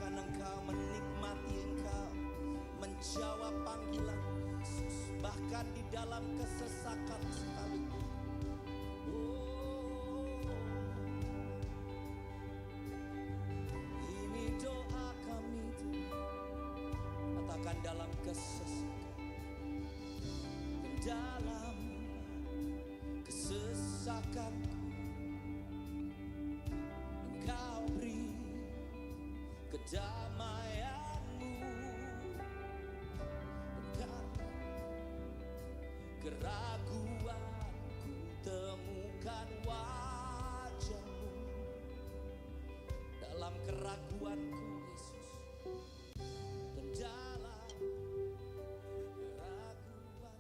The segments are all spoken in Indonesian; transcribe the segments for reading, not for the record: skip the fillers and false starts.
akan Engkau, menikmati Engkau, menjawab panggilan Yesus, bahkan di dalam kesesakan sekalipun. Ini doa kami Tuhan, katakan dalam kesesakan, dalam kesesakanku Engkau beri kedamaianmu, Engkau keraguanku temukan wajahmu, dalam keraguanku Yesus, dan dalam keraguan.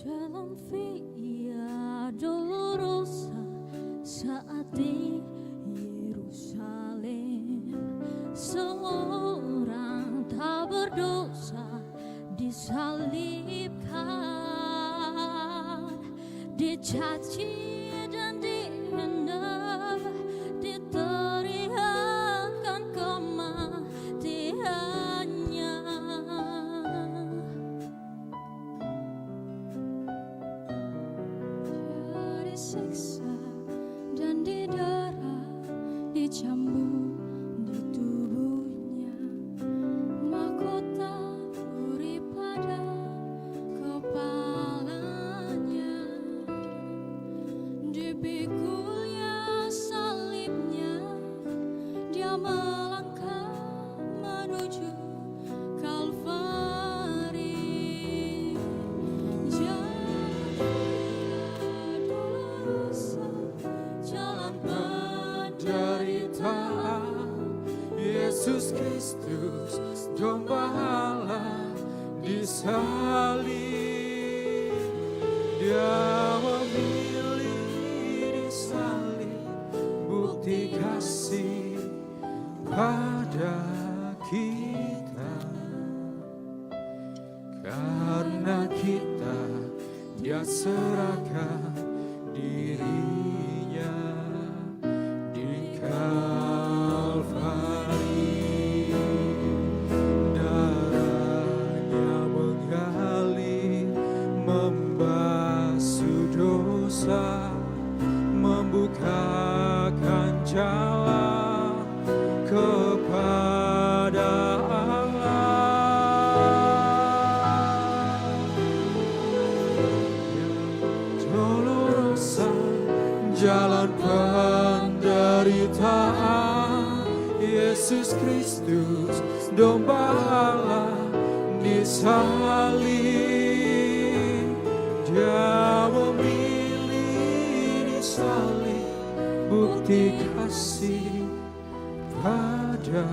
Jalan Via Dolorosa saat di Yerusalem, seorang tak berdosa disalibkan, dicaci dan dihina, diteriakkan kematiannya. Disiksa dan didera, dicambuk di tubuhnya, mahkota duri pada kepalanya, dipikulnya salibnya, dia melangkah menuju Kalvari. Jalan penderitaan, Yesus Kristus domba Allah disalib. Dia memilih disalib, bukti kasih pada kita. Karena kita, dia serahkan dirinya di Kalvari. Darahnya mengalir, membasuh dosa, membukakan jalan kepada jalan penderitaan, Yesus Kristus domba Allah disalib. Dia memilih disalib, bukti kasih pada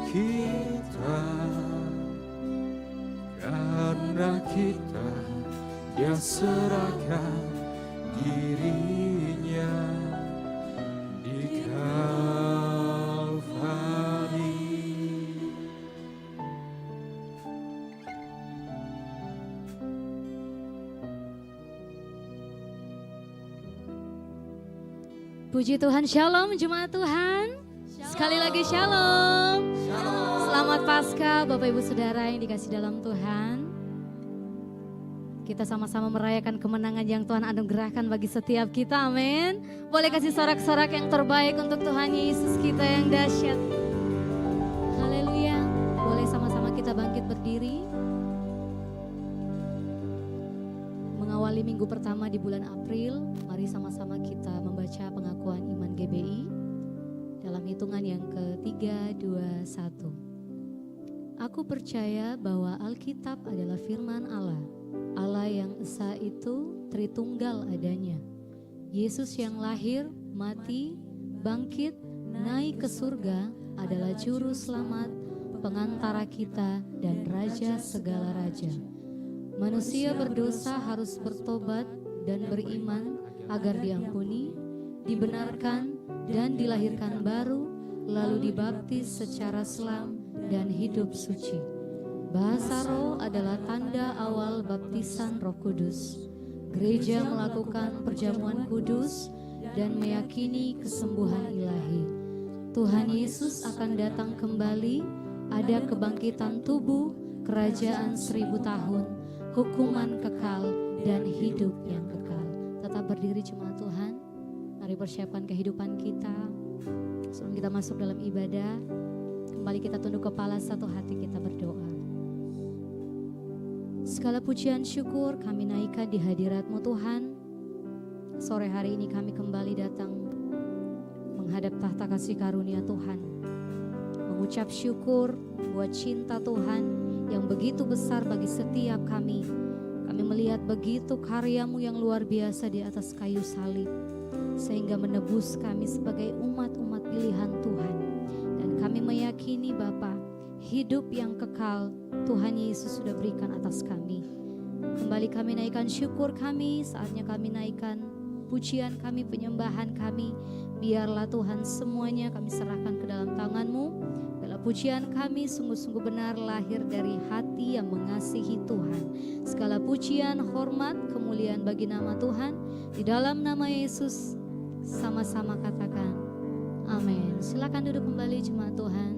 kita. Karena kita, dia serahkan dirinya di Kalvari. Puji Tuhan, shalom jemaat Tuhan. Sekali lagi shalom. Selamat Paskah Bapak Ibu Saudara yang dikasih dalam Tuhan. Kita sama-sama merayakan kemenangan yang Tuhan anugerahkan bagi setiap kita, amin. Boleh kasih sorak-sorak yang terbaik untuk Tuhan Yesus kita yang dahsyat. hari Minggu pertama di bulan April, mari sama-sama kita membaca pengakuan iman GBI dalam hitungan yang ke-3, 2, 1. Aku percaya bahwa Alkitab adalah firman Allah, Allah yang esa itu Tritunggal adanya. Yesus yang lahir, mati, bangkit, naik ke surga adalah juru selamat, pengantara kita dan raja segala raja. Manusia berdosa harus bertobat dan beriman agar diampuni, dibenarkan dan dilahirkan baru, lalu dibaptis secara selam dan hidup suci. Bahasa roh adalah tanda awal baptisan Roh Kudus. Gereja melakukan perjamuan kudus dan meyakini kesembuhan ilahi. Tuhan Yesus akan datang kembali, ada kebangkitan tubuh, kerajaan 1000 tahun, hukuman kekal, dan hidup yang kekal. Tetap berdiri jemaat Tuhan, mari persiapkan kehidupan kita. Sebelum kita masuk dalam ibadah, kembali kita tunduk kepala, satu hati kita berdoa. Segala pujian syukur kami naikkan di hadirat-Mu Tuhan. Sore hari ini kami kembali datang menghadap tahta kasih karunia Tuhan, mengucap syukur buat cinta Tuhan yang begitu besar bagi setiap kami. Kami melihat begitu karya-Mu yang luar biasa di atas kayu salib, sehingga menebus kami sebagai umat-umat pilihan Tuhan. Dan kami meyakini Bapa, hidup yang kekal Tuhan Yesus sudah berikan atas kami. Kembali kami naikkan syukur kami, saatnya kami naikkan pujian kami, penyembahan kami. Biarlah Tuhan semuanya kami serahkan ke dalam tangan-Mu. Bila pujian kami sungguh-sungguh benar lahir dari hati yang mengasihi Tuhan. Segala pujian, hormat, kemuliaan bagi nama Tuhan. Di dalam nama Yesus sama-sama katakan amin. Silakan duduk kembali jemaat Tuhan.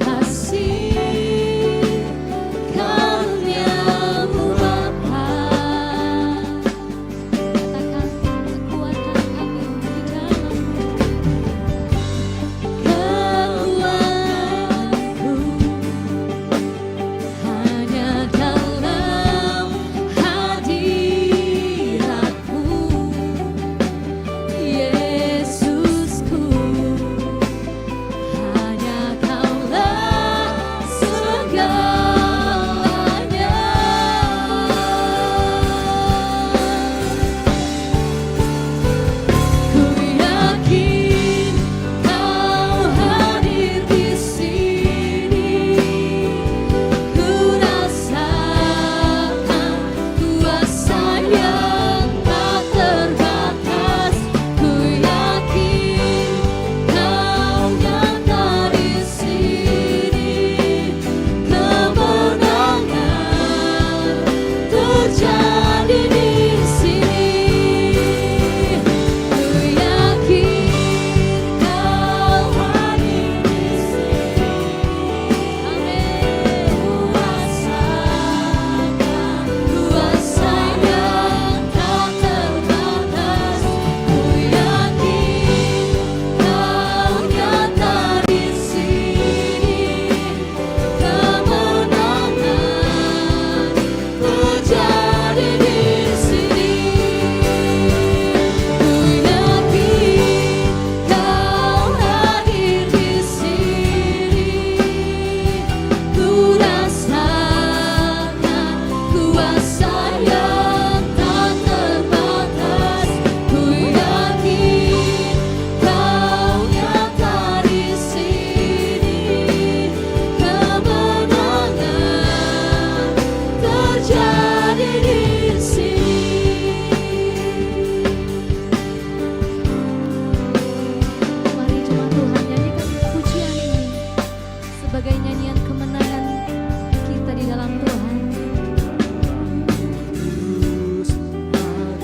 Kasih sebagai nyanyian kemenangan kita di dalam Tuhan. Kudus hadirat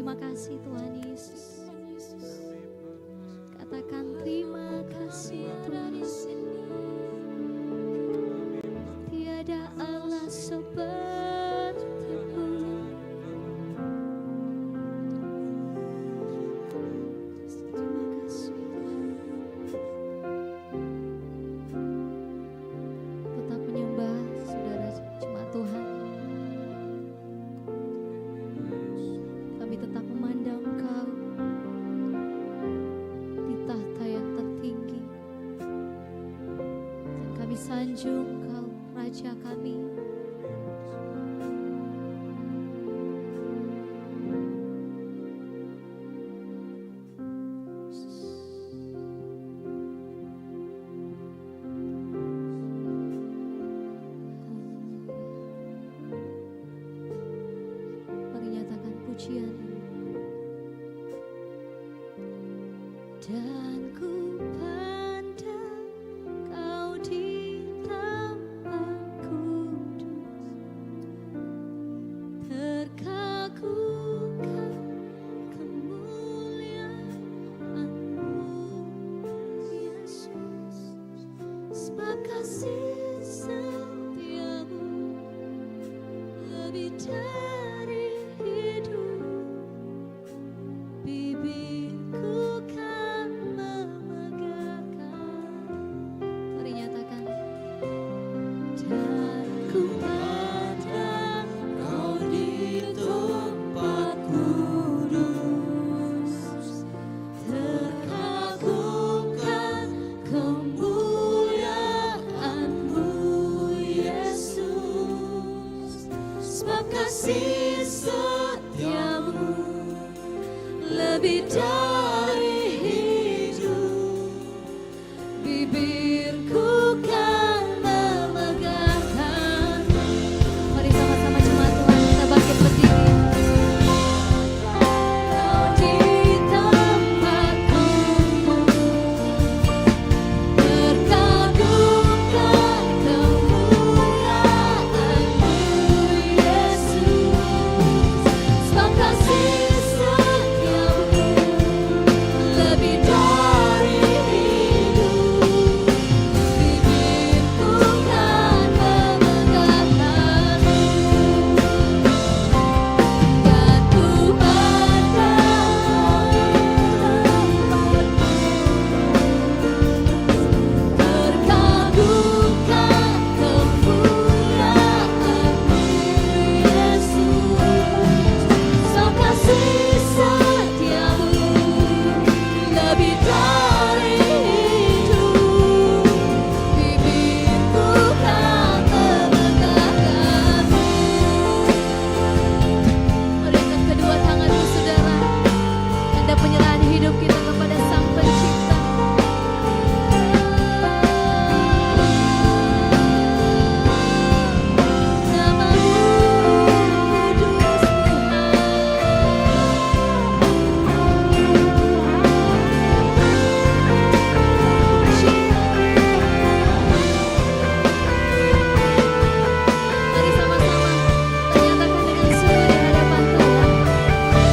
terima kasih Tuhan Yesus. Katakan terima kasih Tuhan. Tiada Allah seperti-Mu. Terima kasih Tuhan. Tetap menyembah saudara jemaat Tuhan. Kami tetap memandang Engkau di tahta yang tertinggi, dan kami sanjung Engkau Raja kami. Mari nyatakan pujian ini. Dan ku pandang Kau di tempat kudus, terkagumkan kemuliaan-Mu Yesus, sebab kasih setia-Mu lebih dari hidup. Bibirku kan memegahkan. Mari nyatakan. Dan ku pandang Kau di tempat kudus, terkagumkan kemuliaan-Mu Yesus, sebab kasih setia-Mu lebih dari hidup. Bibirku kan memegahkan. Mari sama-sama jemaat Tuhan kita bangkit berdiri. Kau di tempat kudus, terkagumkan kemuliaan-Mu Yesus, sebab kasih setia-Mu lebih dari hidup. Bibirku kan memegahkan-Mu, dan ku pandang terkagumkan kemuliaan-Mu Yesus, sebab kasih setia-Mu lebih dari hidup. Bibirku kan memegahkan-Mu. Mari angkat kedua tanganmu saudara, tanda penyerahan hidup kita kepada Sang Pencipta. Nama-Mu kudus Mari sama-sama kita nyatakan dengan sungguh di hadapan Tuhan. Dan ku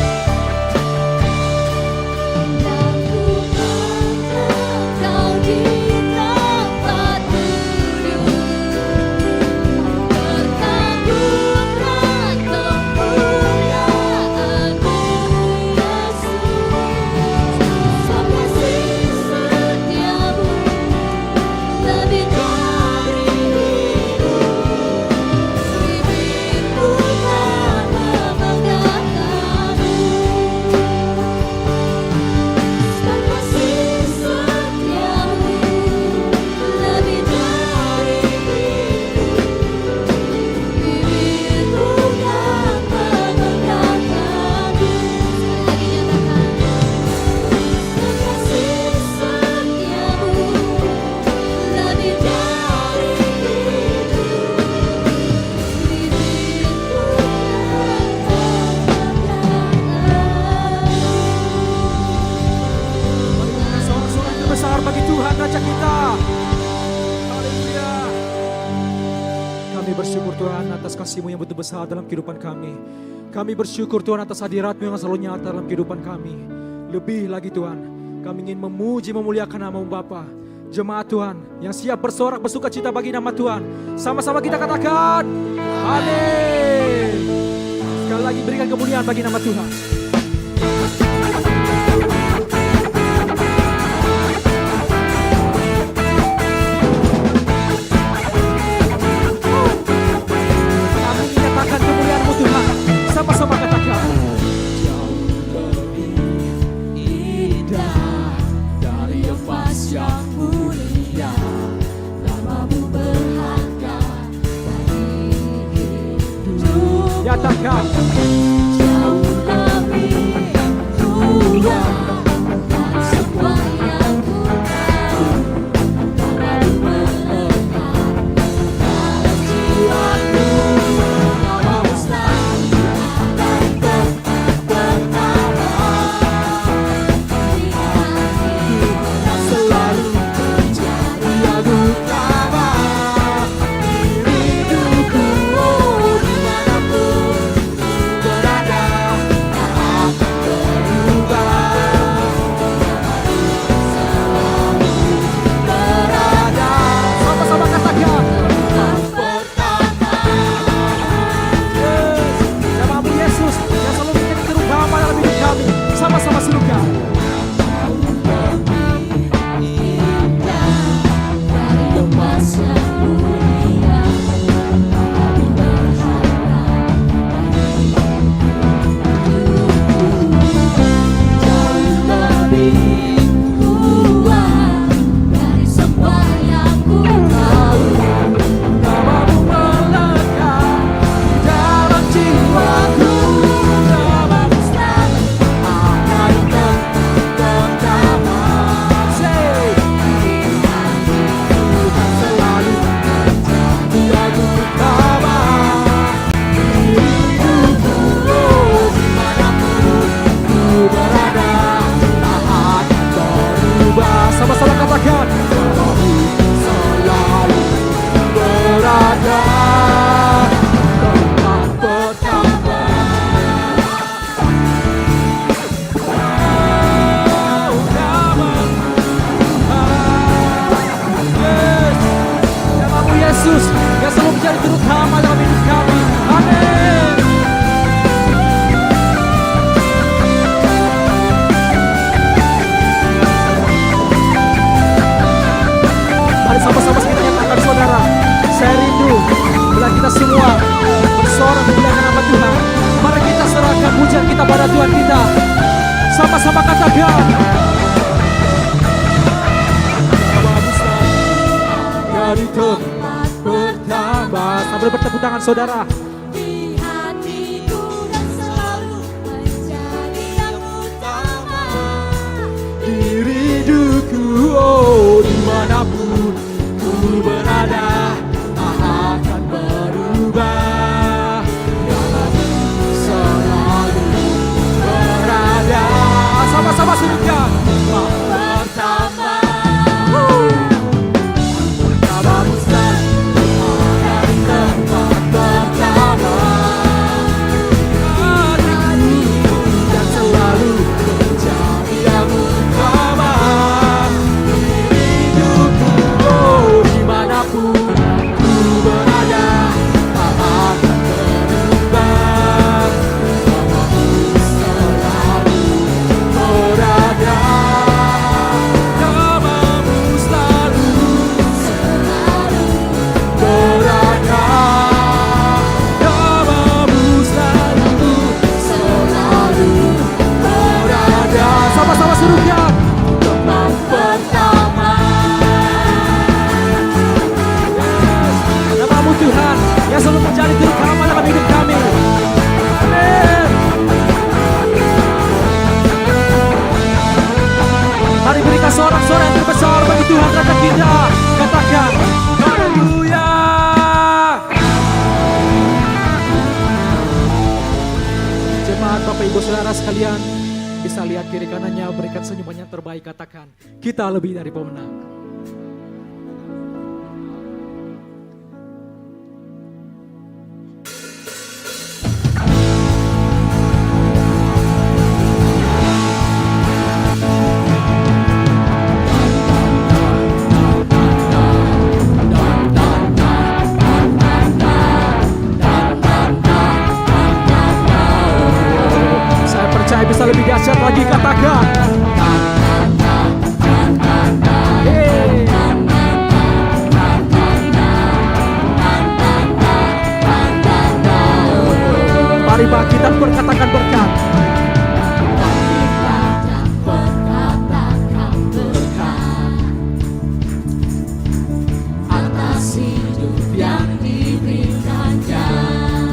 pandang Kau di tempat kudus, terkagumkan kemuliaan-Mu Yesus, sebab kasih setia-Mu lebih dari hidup. Bibirku kan memegahkan-Mu, sebab kasih setia-Mu lebih dari hidup. Bibirku kan memegahkan-Mu. Sekali lagi nyatakan. Kasih setia-Mu lebih dari hidup. Bibirku Sorak-sorai terbesar bagi Tuhan Raja kita. Haleluya. Kami bersyukur Tuhan atas kasih-Mu yang begitu besar dalam kehidupan kami. Kami bersyukur Tuhan atas hadirat-Mu yang selalu nyata dalam kehidupan kami. Lebih lagi Tuhan, kami ingin memuji memuliakan nama-Mu Bapa. Jemaat Tuhan yang siap bersorak bersuka cita bagi nama Tuhan, sama-sama kita katakan amin. Sekali lagi berikan kemuliaan bagi nama Tuhan. Kami menyatakan kemuliaan-Mu Tuhan, sama-sama katakan. Jauh lebih indah dari emas yang mulia, nama-Mu berharga bagi hidup. Nyatakan. Jauh lebih tua dari semua yang ku tahu, nama-Mu melekat dalam jiwaku. Nama-Mu selalu dari tempat pertama di hatiku, selalu menjadi yang utama di hidupku. Oh, dimanapun ku berada, tak akan berubah. Selalu berada. Sama-sama katakan. Pertama. Yes. Nama-Mu Yesus yang selalu menjadi terutama dalam hidup kami. Sama-sama serukan. Nama-Mu melekat dalam jiwaku. Nama-Mu selalu akan pertama. Say, Tuhan selalu menjadi yang utama di hidupku. Oh, dimanapun ku berada, tak akan berubah. Sama-sama katakan. Nama-Mu selalu berada tempat pertama. Oh, nama-Mu, yes, nama-Mu Yesus yang selalu menjadi terutama dalam hidup kami. Amin. Mari sama-sama kita nyatakan saudara, saya rindu bila kita semua bersorak memuliakan nama Tuhan. Mari kita serahkan pujian kita pada Tuhan kita. Sama-sama katakan. Nama-Mu selalu dari tempat pertama. Sambil bertepuk tangan saudara. Di hatiku dan selalu menjadi yang utama. Di rinduku, oh, dimanapun ku berada, tak akan berubah. Nama-Mu selalu berada. Sama-sama serukan. Pertama. Nama-Mu selalu ada di tempat pertama. Hatiku dan selalu menjadi yang utama di hidupku. Oh, dimanapun ku berada, tak akan berubah. Nama-Mu selalu berada. Nama-Mu selalu berada. Nama-Mu selalu berada. Sama-sama serukan. Tempat pertama. Yes. Nama-Mu Tuhan yang selalu menjadi terutama dalam hidup kami. Amin. Mari berikan sorak-sorai yang terbesar bagi Tuhan Raja kita. Katakan haleluya. Jemaat Bapak Ibu Saudara sekalian, bisa lihat kiri kanannya, berikan senyuman yang terbaik. Katakan, kita lebih dari pemenang. lagi katakan. Hey. Mari bangkit dan berkatakan berkat.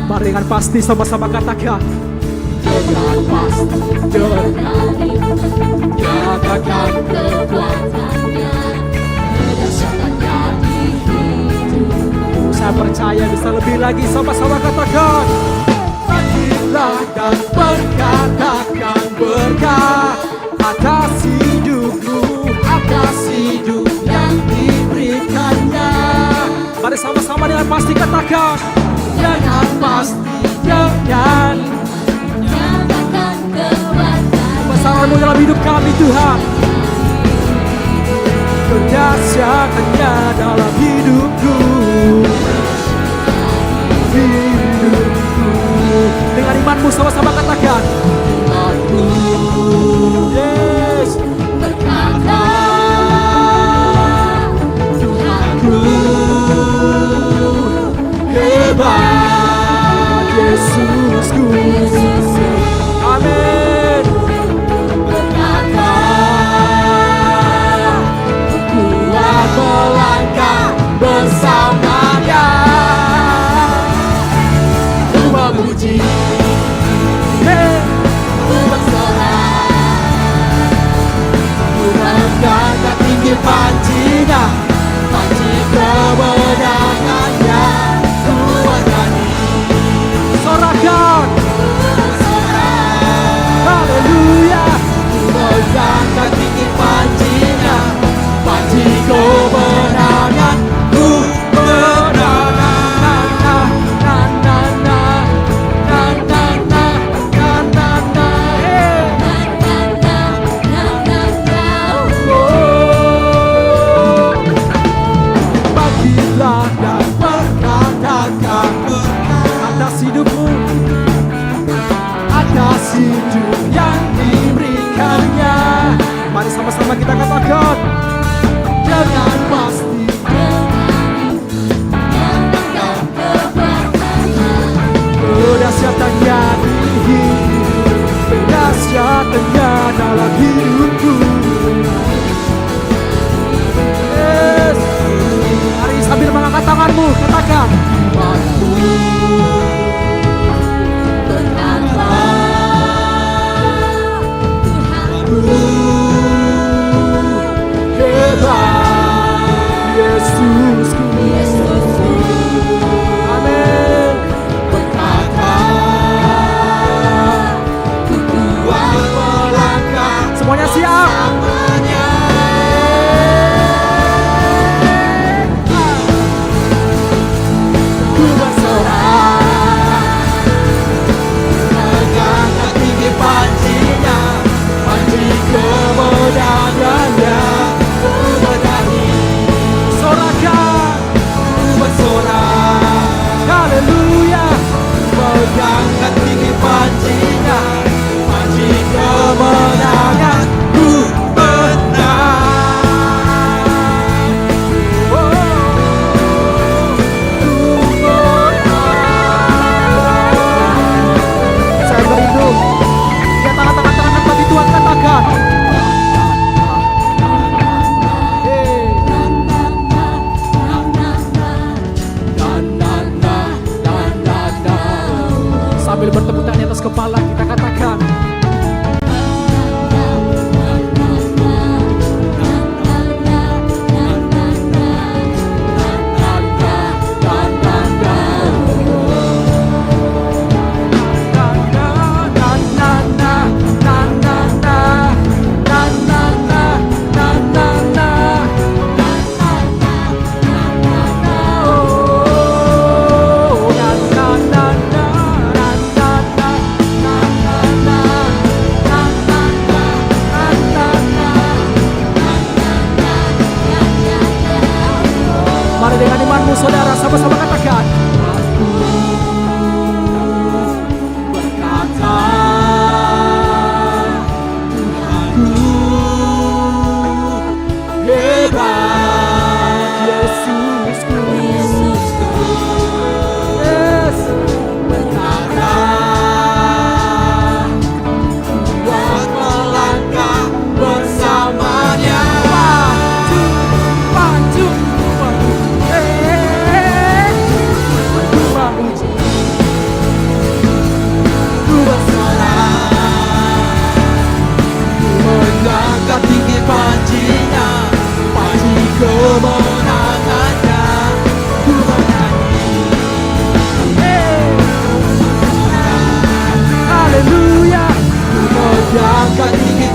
Mari dengan pasti sama-sama katakan. Dengan pasti katakan kekuatannya, berdasarkannya di hidup. Saya percaya bisa lebih lagi, sama-sama katakan. Bangkitlah dan berkatakan berkat atas hidupmu, atas hidup yang diberikannya. Mari sama-sama dengan pasti katakan. Dengan pasti dengan nyatakan kekuatan besaranmu dalam hidup kami Tuhan. Berdasarkannya dalam hidupku, hidupku. Dengan imanmu sama-sama katakan. Imanku, yes. Berkata Tuhanku hebat, Yesusku. Amin. Berkata kuat melangkah bersamanya, ku memuji, ku bersorak, ku mengangkat tinggi pancinya, panci kemenangannya. Sorakan, haleluya. Ku mengangkat tinggi pancinya, panci kemenangan. Ku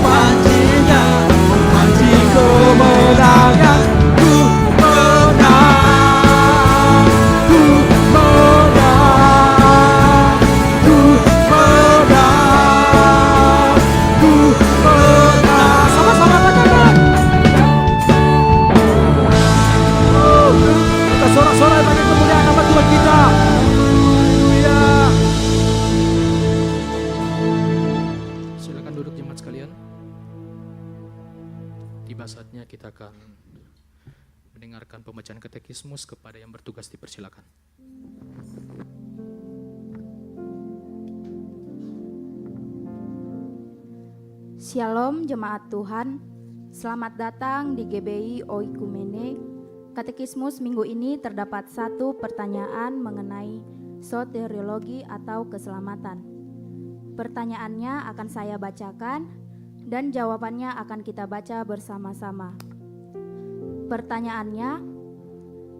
pancinya, pancing kemenangan. Ku menang, ku menang, ku menang, ku menang. Sama-sama katakan. Kita sorak-sorai bagi kemuliaan nama Tuhan kita. Haleluya. Silakan duduk jemaat sekalian. Tiba saatnya kita akan mendengarkan pembacaan katekismus. Kepada yang bertugas dipersilakan. Shalom jemaat Tuhan, selamat datang di GBI Oikumene. Katekismus minggu ini terdapat satu pertanyaan mengenai soteriologi atau keselamatan. Pertanyaannya akan saya bacakan dan jawabannya akan kita baca bersama-sama. Pertanyaannya,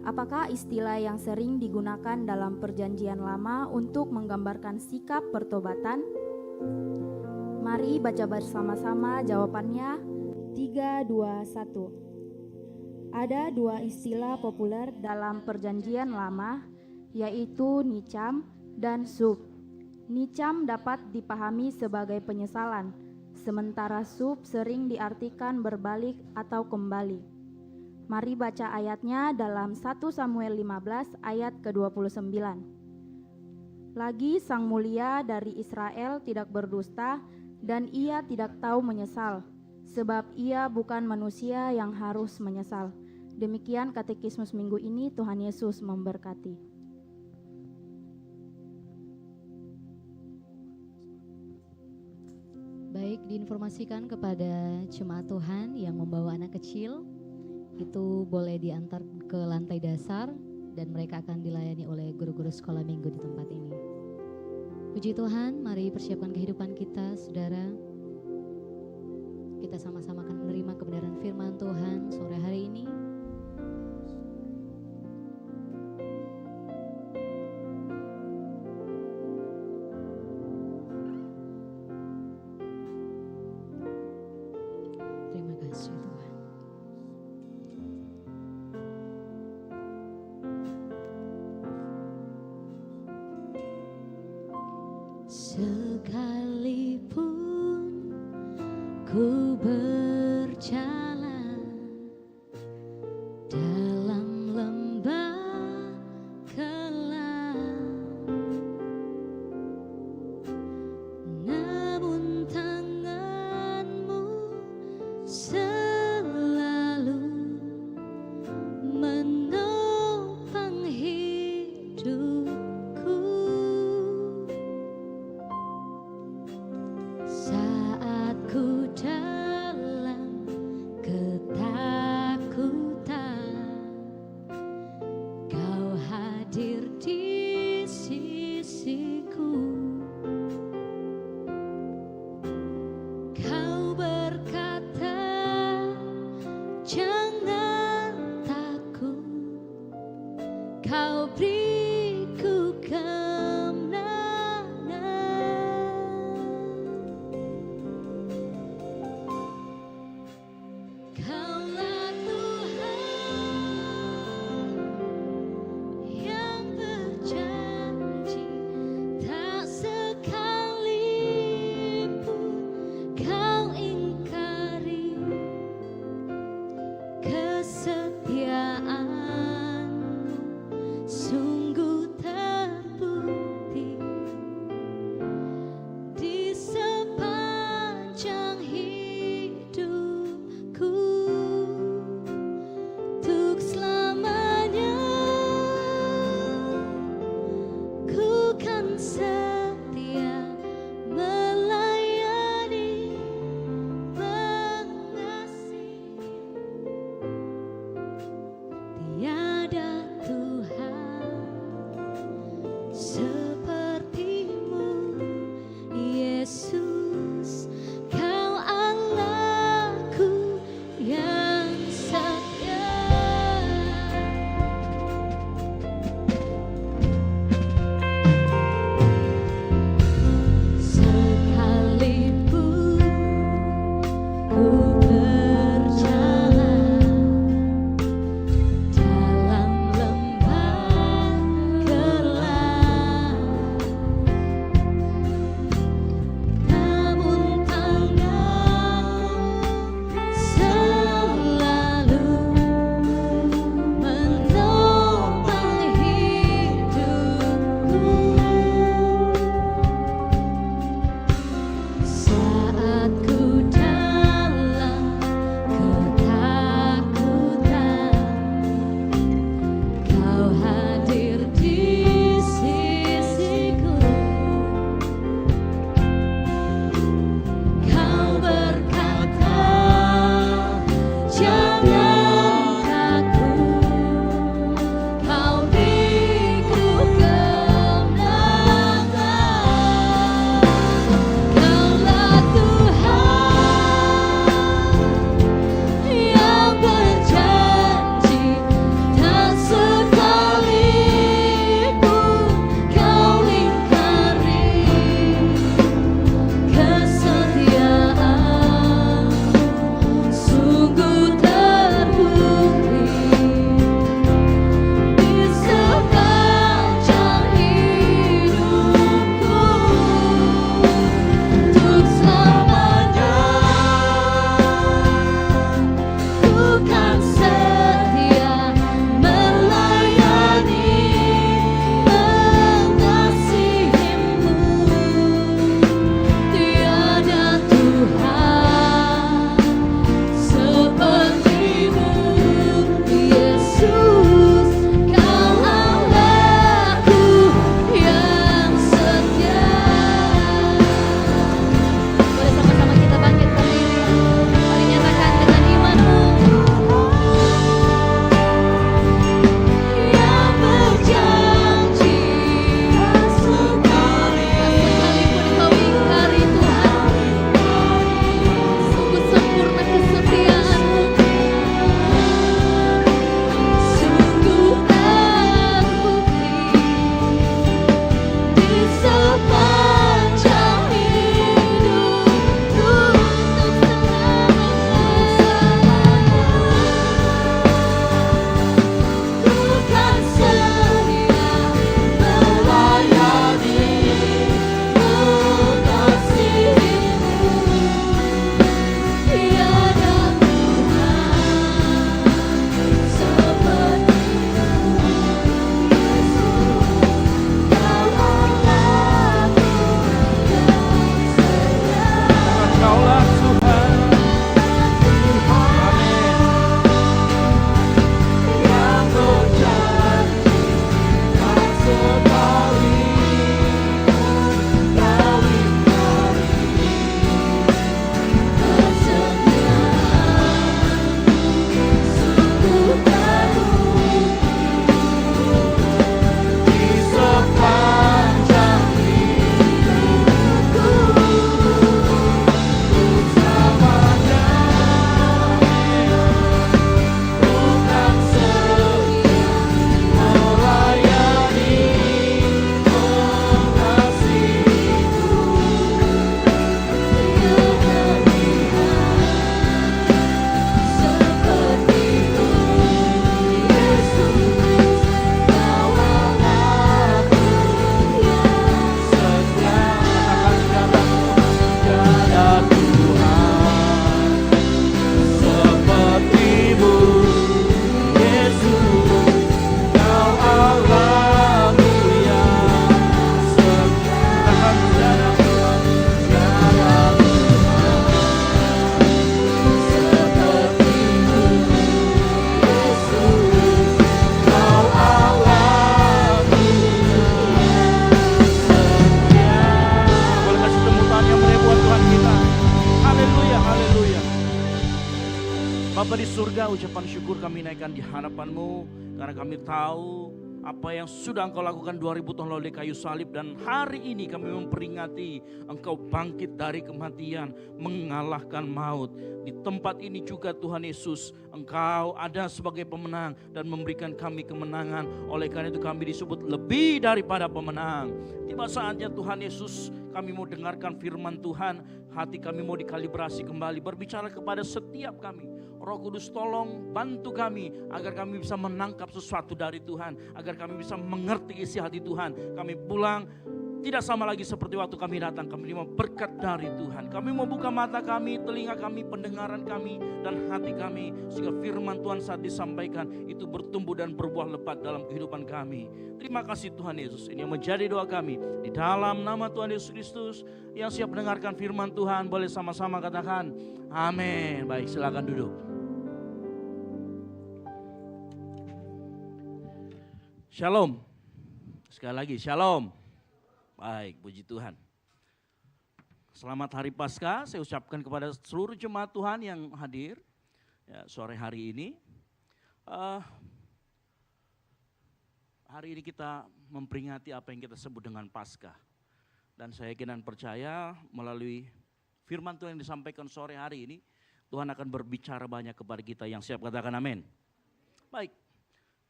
apakah istilah yang sering digunakan dalam Perjanjian Lama untuk menggambarkan sikap pertobatan? Mari baca bersama-sama jawabannya. 3, 2, 1. Ada dua istilah populer dalam Perjanjian Lama, yaitu nicam dan sub. Nicam dapat dipahami sebagai penyesalan, sementara sub sering diartikan berbalik atau kembali. Mari baca ayatnya dalam 1 Samuel 15 ayat ke-29. Lagi Sang Mulia dari Israel tidak berdusta, dan ia tidak tahu menyesal, sebab ia bukan manusia yang harus menyesal. Demikian katekismus minggu ini. Tuhan Yesus memberkati. Baik, diinformasikan kepada jemaat Tuhan yang membawa anak kecil, itu boleh diantar ke lantai dasar dan mereka akan dilayani oleh guru-guru sekolah minggu di tempat ini. Puji Tuhan, mari persiapkan kehidupan kita, saudara. Kita sama-sama akan menerima kebenaran firman Tuhan sore hari ini. Terima kasih Tuhan. Sekalipun ku berjalan dalam lembah kelam, namun tanganmu selalu menopang hidupku. Saat ku dalam Bapa di surga, ucapan syukur kami naikkan di hadapan-Mu karena kami tahu apa yang sudah Engkau lakukan 2000 tahun lalu di kayu salib, dan hari ini kami memperingati Engkau bangkit dari kematian, mengalahkan maut. Di tempat ini juga Tuhan Yesus, Engkau ada sebagai pemenang dan memberikan kami kemenangan. Oleh karena itu kami disebut lebih daripada pemenang. Tiba saatnya Tuhan Yesus, kami mau dengarkan firman Tuhan. Hati kami mau dikalibrasi kembali, berbicara kepada setiap kami. Roh Kudus tolong bantu kami agar kami bisa menangkap sesuatu dari Tuhan, agar kami bisa mengerti isi hati Tuhan. Kami pulang tidak sama lagi seperti waktu kami datang. Kami terima berkat dari Tuhan. Kami mau buka mata kami, telinga kami, pendengaran kami, dan hati kami, sehingga firman Tuhan saat disampaikan itu bertumbuh dan berbuah lebat dalam kehidupan kami. Terima kasih Tuhan Yesus. Ini yang menjadi doa kami di dalam nama Tuhan Yesus Kristus. Yang siap mendengarkan firman Tuhan boleh sama-sama katakan amin. Baik, silakan duduk. Shalom. Sekali lagi shalom. Baik, puji Tuhan. Selamat Hari Paskah saya ucapkan kepada seluruh jemaat Tuhan yang hadir ya, sore hari ini. Hari ini kita memperingati apa yang kita sebut dengan Paskah. Dan saya yakin dan percaya melalui firman Tuhan yang disampaikan sore hari ini, Tuhan akan berbicara banyak kepada kita. Yang siap katakan amin. Baik.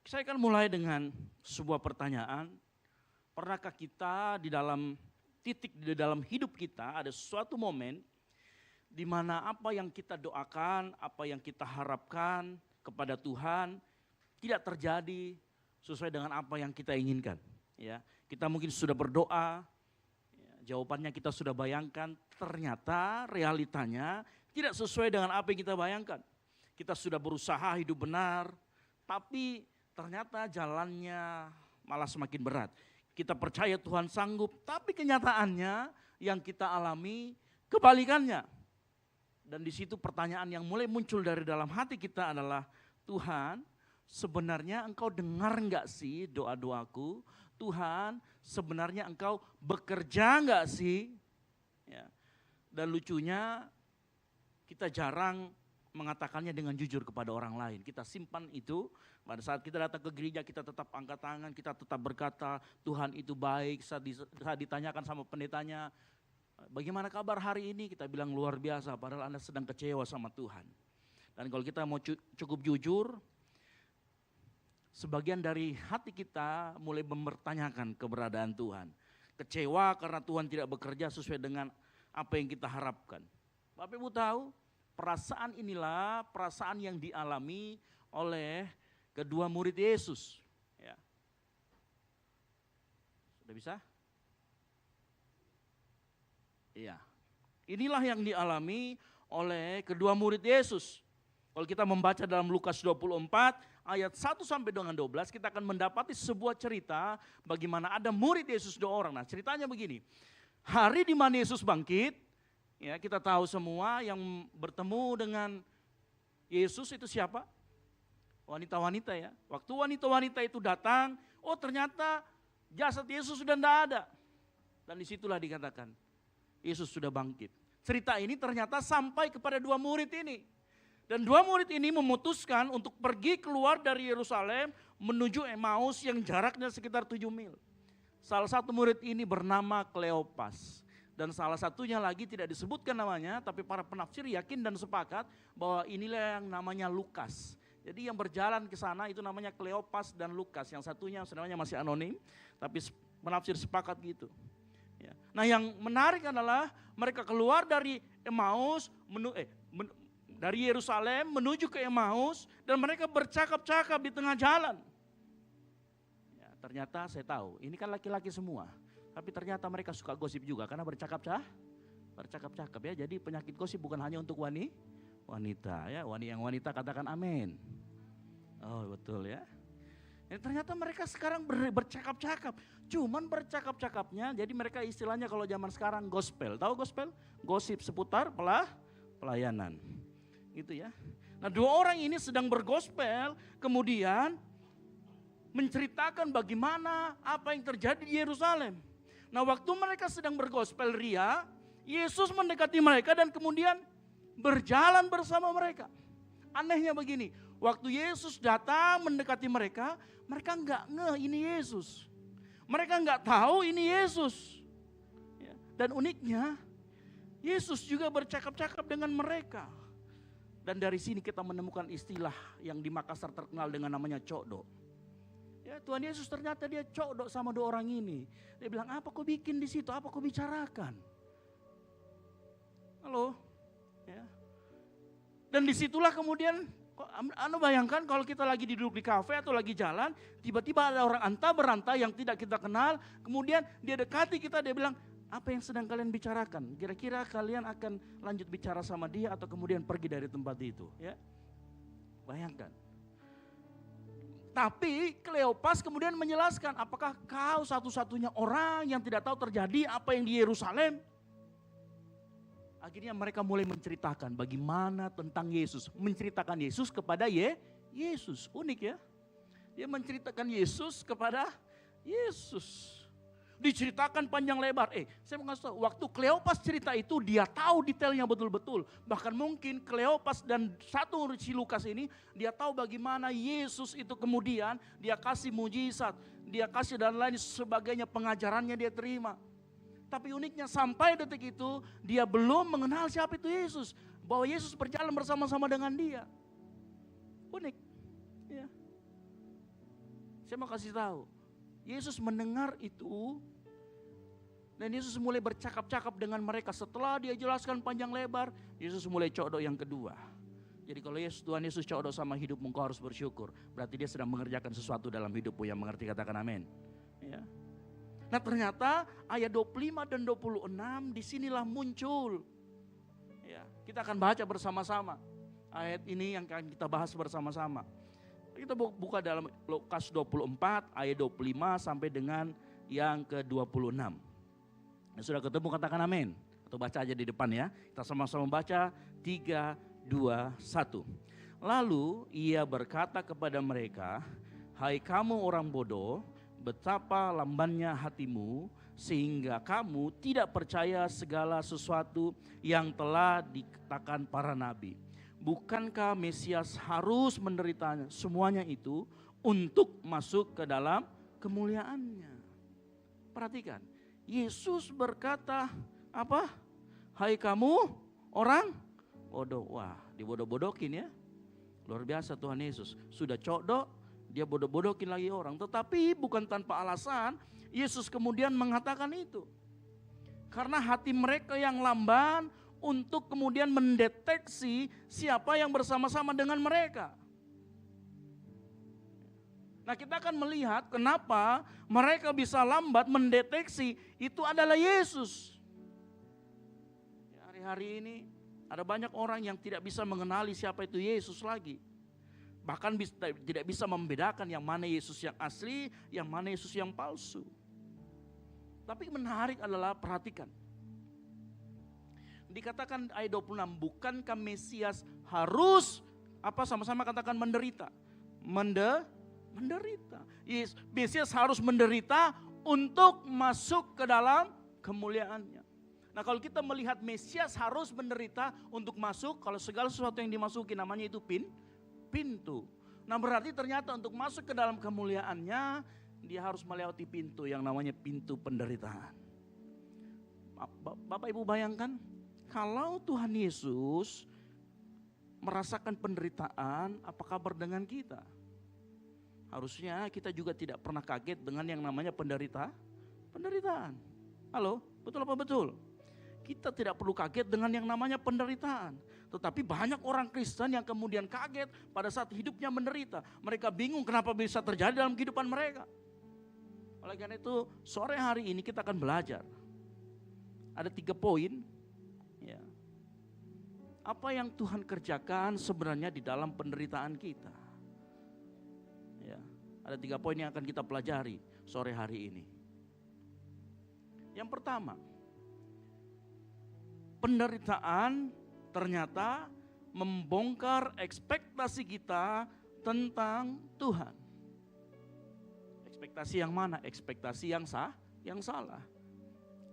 Saya akan mulai dengan sebuah pertanyaan. Pernahkah kita di dalam titik di dalam hidup kita ada suatu momen di mana apa yang kita doakan, apa yang kita harapkan kepada Tuhan tidak terjadi sesuai dengan apa yang kita inginkan. Ya, kita mungkin sudah berdoa, ya, jawabannya kita sudah bayangkan, ternyata realitanya tidak sesuai dengan apa yang kita bayangkan. Kita sudah berusaha hidup benar, tapi ternyata jalannya malah semakin berat. Kita percaya Tuhan sanggup, tapi kenyataannya yang kita alami kebalikannya. Dan di situ pertanyaan yang mulai muncul dari dalam hati kita adalah, Tuhan, sebenarnya Engkau dengar enggak sih doa-doaku? Tuhan, sebenarnya Engkau bekerja enggak sih? Ya. Dan lucunya kita jarang mengatakannya dengan jujur kepada orang lain. Kita simpan itu. Pada saat kita datang ke gereja, kita tetap angkat tangan, kita tetap berkata, Tuhan itu baik. Saat ditanyakan sama pendetanya, bagaimana kabar hari ini? Kita bilang luar biasa, padahal Anda sedang kecewa sama Tuhan. Dan kalau kita mau cukup jujur, sebagian dari hati kita mulai mempertanyakan keberadaan Tuhan. Kecewa karena Tuhan tidak bekerja sesuai dengan apa yang kita harapkan. Bapak Ibu tahu, perasaan inilah perasaan yang dialami oleh kedua murid Yesus. Ya. Sudah bisa? Iya. Inilah yang dialami oleh kedua murid Yesus. Kalau kita membaca dalam Lukas 24 ayat 1 sampai dengan 12, kita akan mendapati sebuah cerita bagaimana ada murid Yesus 2 orang. Nah, ceritanya begini. Hari di mana Yesus bangkit, ya, kita tahu semua yang bertemu dengan Yesus itu siapa? Wanita-wanita ya. Waktu wanita-wanita itu datang, oh ternyata jasad Yesus sudah tidak ada. Dan disitulah dikatakan, Yesus sudah bangkit. Cerita ini ternyata sampai kepada dua murid ini. Dan dua murid ini memutuskan untuk pergi keluar dari Yerusalem menuju Emmaus yang jaraknya sekitar 7 mil. Salah satu murid ini bernama Kleopas. Dan salah satunya lagi tidak disebutkan namanya, tapi para penafsir yakin dan sepakat bahwa inilah yang namanya Lukas. Jadi yang berjalan ke sana itu namanya Kleopas dan Lukas. Yang satunya sebenarnya masih anonim, tapi penafsir sepakat gitu. Ya. Nah yang menarik adalah mereka keluar dari Emmaus, dari Yerusalem menuju ke Emmaus, dan mereka bercakap-cakap di tengah jalan. Ya, ternyata saya tahu, ini kan laki-laki semua. Tapi ternyata mereka suka gosip juga karena bercakap-cakap ya. Jadi penyakit gosip bukan hanya untuk wanita ya. Yang wanita katakan amin. Oh betul ya. Dan ternyata mereka sekarang bercakap-cakap. Cuman bercakap-cakapnya, jadi mereka istilahnya kalau zaman sekarang gospel. Tahu gospel? Gosip seputar pelayanan. Gitu ya. Nah dua orang ini sedang bergospel, kemudian menceritakan bagaimana apa yang terjadi di Yerusalem. Nah waktu mereka sedang bergospel ria, Yesus mendekati mereka dan kemudian berjalan bersama mereka. Anehnya begini, waktu Yesus datang mendekati mereka, mereka nggak ngeh ini Yesus. Mereka nggak tahu ini Yesus. Ya, dan uniknya, Yesus juga bercakap-cakap dengan mereka. Dan dari sini kita menemukan istilah yang di Makassar terkenal dengan namanya cokdo. Ya, Tuhan Yesus ternyata dia cokdo sama dua orang ini. Dia bilang, apa kau bikin di situ? Apa kau bicarakan? Halo? Ya. Dan disitulah kemudian, Anda bayangkan kalau kita lagi duduk di kafe atau lagi jalan, tiba-tiba ada orang anta beranta yang tidak kita kenal, kemudian dia dekati kita, dia bilang, apa yang sedang kalian bicarakan? Kira-kira kalian akan lanjut bicara sama dia atau kemudian pergi dari tempat itu? Ya, bayangkan. Tapi Kleopas kemudian menjelaskan, apakah kau satu-satunya orang yang tidak tahu terjadi apa yang di Yerusalem? Akhirnya mereka mulai menceritakan bagaimana tentang Yesus. Menceritakan Yesus kepada Yesus. Unik ya. Dia menceritakan Yesus kepada Yesus. Diceritakan panjang lebar. Saya mau kasih tahu, waktu Kleopas cerita itu dia tahu detailnya betul-betul. Bahkan mungkin Kleopas dan satu si Lukas ini, dia tahu bagaimana Yesus itu kemudian dia kasih mujizat, dia kasih dan lain sebagainya, pengajarannya dia terima. Tapi uniknya sampai detik itu dia belum mengenal siapa itu Yesus. Bahwa Yesus berjalan bersama-sama dengan dia. Unik. Ya. Saya mau kasih tahu. Yesus mendengar itu dan Yesus mulai bercakap-cakap dengan mereka. Setelah dia jelaskan panjang lebar, Yesus mulai cokdo yang kedua. Jadi kalau Tuhan Yesus cokdo sama hidupmu, engkau harus bersyukur. Berarti dia sedang mengerjakan sesuatu dalam hidupmu. Yang mengerti katakan amin. Ya. Nah ternyata ayat 25 dan 26 disinilah muncul. Ya, kita akan baca bersama-sama. Ayat ini yang akan kita bahas bersama-sama. Kita buka dalam Lukas 24 ayat 25 sampai dengan yang ke-26. Nah, sudah ketemu katakan amin. Atau baca aja di depan ya. Kita sama-sama baca 3, 2, 1. Lalu ia berkata kepada mereka, hai kamu orang bodoh, betapa lambannya hatimu sehingga kamu tidak percaya segala sesuatu yang telah dikatakan para nabi. Bukankah Mesias harus menderita semuanya itu untuk masuk ke dalam kemuliaannya? Perhatikan, Yesus berkata apa? Hai kamu orang bodoh. Wah, dibodoh-bodokin ya. Luar biasa Tuhan Yesus. Sudah cokdo, dia bodoh-bodokin lagi orang. Tetapi bukan tanpa alasan Yesus kemudian mengatakan itu. Karena hati mereka yang lamban untuk kemudian mendeteksi siapa yang bersama-sama dengan mereka. Nah kita akan melihat kenapa mereka bisa lambat mendeteksi itu adalah Yesus. Hari-hari ini ada banyak orang yang tidak bisa mengenali siapa itu Yesus lagi. Bahkan tidak bisa membedakan yang mana Yesus yang asli, yang mana Yesus yang palsu. Tapi menarik adalah perhatikan. Dikatakan ayat 26, bukankah Mesias harus apa sama-sama katakan menderita? Menderita. Yes, Mesias harus menderita untuk masuk ke dalam kemuliaannya. Nah kalau kita melihat Mesias harus menderita untuk masuk, kalau segala sesuatu yang dimasuki namanya itu pintu. Nah berarti ternyata untuk masuk ke dalam kemuliaannya, dia harus melewati pintu yang namanya pintu penderitaan. Bapak Ibu bayangkan, kalau Tuhan Yesus merasakan penderitaan, apa kabar dengan kita? Harusnya kita juga tidak pernah kaget dengan yang namanya penderitaan. Halo, betul apa betul? Kita tidak perlu kaget dengan yang namanya penderitaan. Tetapi banyak orang Kristen yang kemudian kaget pada saat hidupnya menderita. Mereka bingung kenapa bisa terjadi dalam kehidupan mereka. Oleh karena itu sore hari ini kita akan belajar. Ada 3 poin. Ya. Apa yang Tuhan kerjakan sebenarnya di dalam penderitaan kita. Ya. Ada 3 poin yang akan kita pelajari sore hari ini. Yang pertama, penderitaan ternyata membongkar ekspektasi kita tentang Tuhan. Ekspektasi yang mana? Ekspektasi yang salah.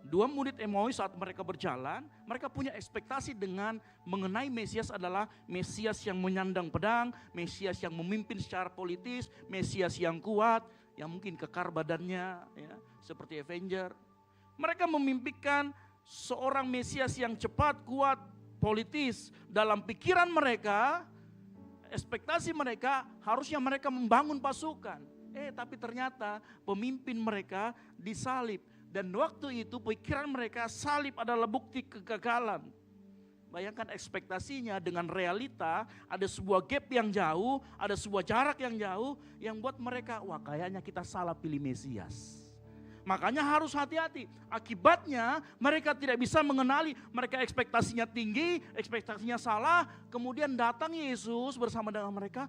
Dua murid Emmaus saat mereka berjalan, mereka punya ekspektasi dengan mengenai Mesias adalah Mesias yang menyandang pedang, Mesias yang memimpin secara politis, Mesias yang kuat, yang mungkin kekar badannya, ya, seperti Avenger. Mereka memimpikan seorang Mesias yang cepat, kuat, politis. Dalam pikiran mereka, ekspektasi mereka harusnya mereka membangun pasukan. Tapi ternyata pemimpin mereka disalib. Dan waktu itu pikiran mereka salib adalah bukti kegagalan. Bayangkan ekspektasinya dengan realita, ada sebuah gap yang jauh, ada sebuah jarak yang jauh, yang buat mereka, wah kayaknya kita salah pilih Mesias. Makanya harus hati-hati. Akibatnya mereka tidak bisa mengenali, mereka ekspektasinya tinggi, ekspektasinya salah, kemudian datang Yesus bersama dengan mereka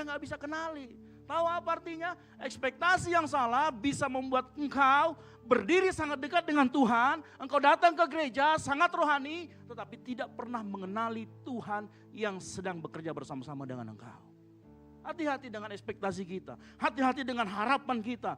gak bisa kenali. Tahu apa artinya? Ekspektasi yang salah bisa membuat engkau berdiri sangat dekat dengan Tuhan, engkau datang ke gereja sangat rohani, tetapi tidak pernah mengenali Tuhan yang sedang bekerja bersama-sama dengan engkau. Hati-hati dengan ekspektasi kita, hati-hati dengan harapan kita.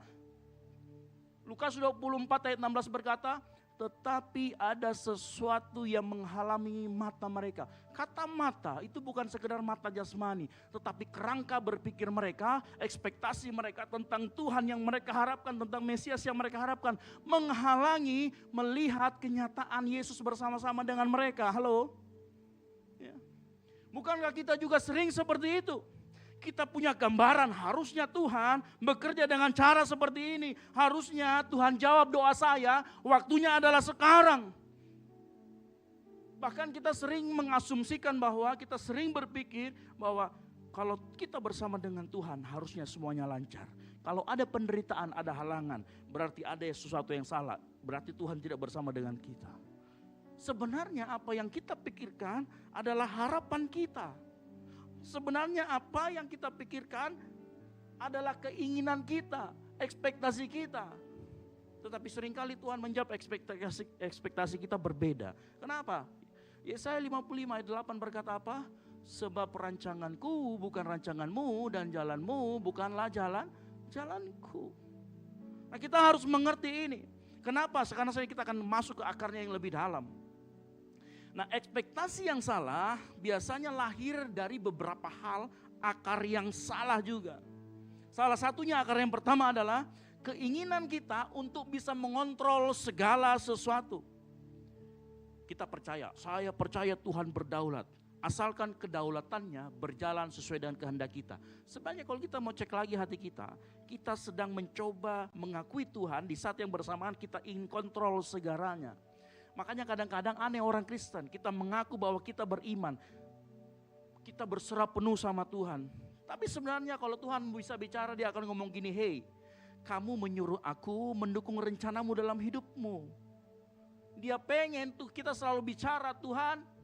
Lukas 24 ayat 16 berkata, tetapi ada sesuatu yang menghalangi mata mereka. Kata mata itu bukan sekedar mata jasmani, tetapi kerangka berpikir mereka, ekspektasi mereka tentang Tuhan yang mereka harapkan, tentang Mesias yang mereka harapkan, menghalangi melihat kenyataan Yesus bersama-sama dengan mereka. Halo? Ya. Bukankah kita juga sering seperti itu? Kita punya gambaran, harusnya Tuhan bekerja dengan cara seperti ini. Harusnya Tuhan jawab doa saya, waktunya adalah sekarang. Bahkan kita sering mengasumsikan bahwa, kita sering berpikir bahwa kalau kita bersama dengan Tuhan harusnya semuanya lancar. Kalau ada penderitaan, ada halangan, berarti ada sesuatu yang salah. Berarti Tuhan tidak bersama dengan kita. Sebenarnya apa yang kita pikirkan adalah harapan kita. Sebenarnya apa yang kita pikirkan adalah keinginan kita, ekspektasi kita. Tetapi seringkali Tuhan menjawab ekspektasi kita berbeda. Kenapa? Yesaya 55 ayat 8 berkata apa? Sebab rancanganku bukan rancanganmu dan jalanmu bukanlah jalanku. Nah, kita harus mengerti ini. Kenapa? Karena kita akan masuk ke akarnya yang lebih dalam. Nah, ekspektasi yang salah biasanya lahir dari beberapa hal, akar yang salah juga. Salah satunya akar yang pertama adalah keinginan kita untuk bisa mengontrol segala sesuatu. Kita percaya, saya percaya Tuhan berdaulat. Asalkan kedaulatannya berjalan sesuai dengan kehendak kita. Sebenarnya kalau kita mau cek lagi hati kita, kita sedang mencoba mengakui Tuhan di saat yang bersamaan kita ingin kontrol segalanya. Makanya kadang-kadang aneh orang Kristen, kita mengaku bahwa kita beriman, kita berserah penuh sama Tuhan. Tapi sebenarnya kalau Tuhan bisa bicara, dia akan ngomong gini, hey, kamu menyuruh aku mendukung rencanamu dalam hidupmu. Dia pengen tuh kita selalu bicara, Tuhan,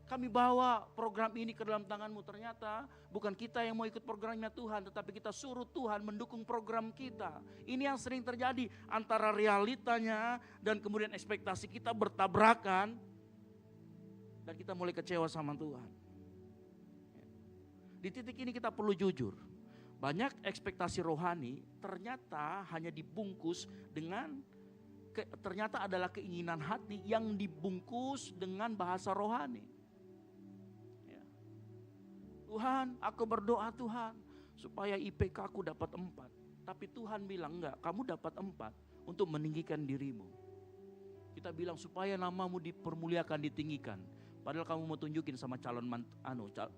kami bawa program ini ke dalam tanganmu. Ternyata bukan kita yang mau ikut programnya Tuhan, tetapi kita suruh Tuhan mendukung program kita. Ini yang sering terjadi antara realitanya dan kemudian ekspektasi kita bertabrakan. Dan kita mulai kecewa sama Tuhan. Di titik ini kita perlu jujur. Banyak ekspektasi rohani ternyata hanya dibungkus dengan, ternyata adalah keinginan hati yang dibungkus dengan bahasa rohani. Tuhan, aku berdoa Tuhan supaya IPK aku dapat 4. Tapi Tuhan bilang enggak, kamu dapat 4 untuk meninggikan dirimu. Kita bilang supaya namamu dipermuliakan, ditinggikan. Padahal kamu mau tunjukin sama calon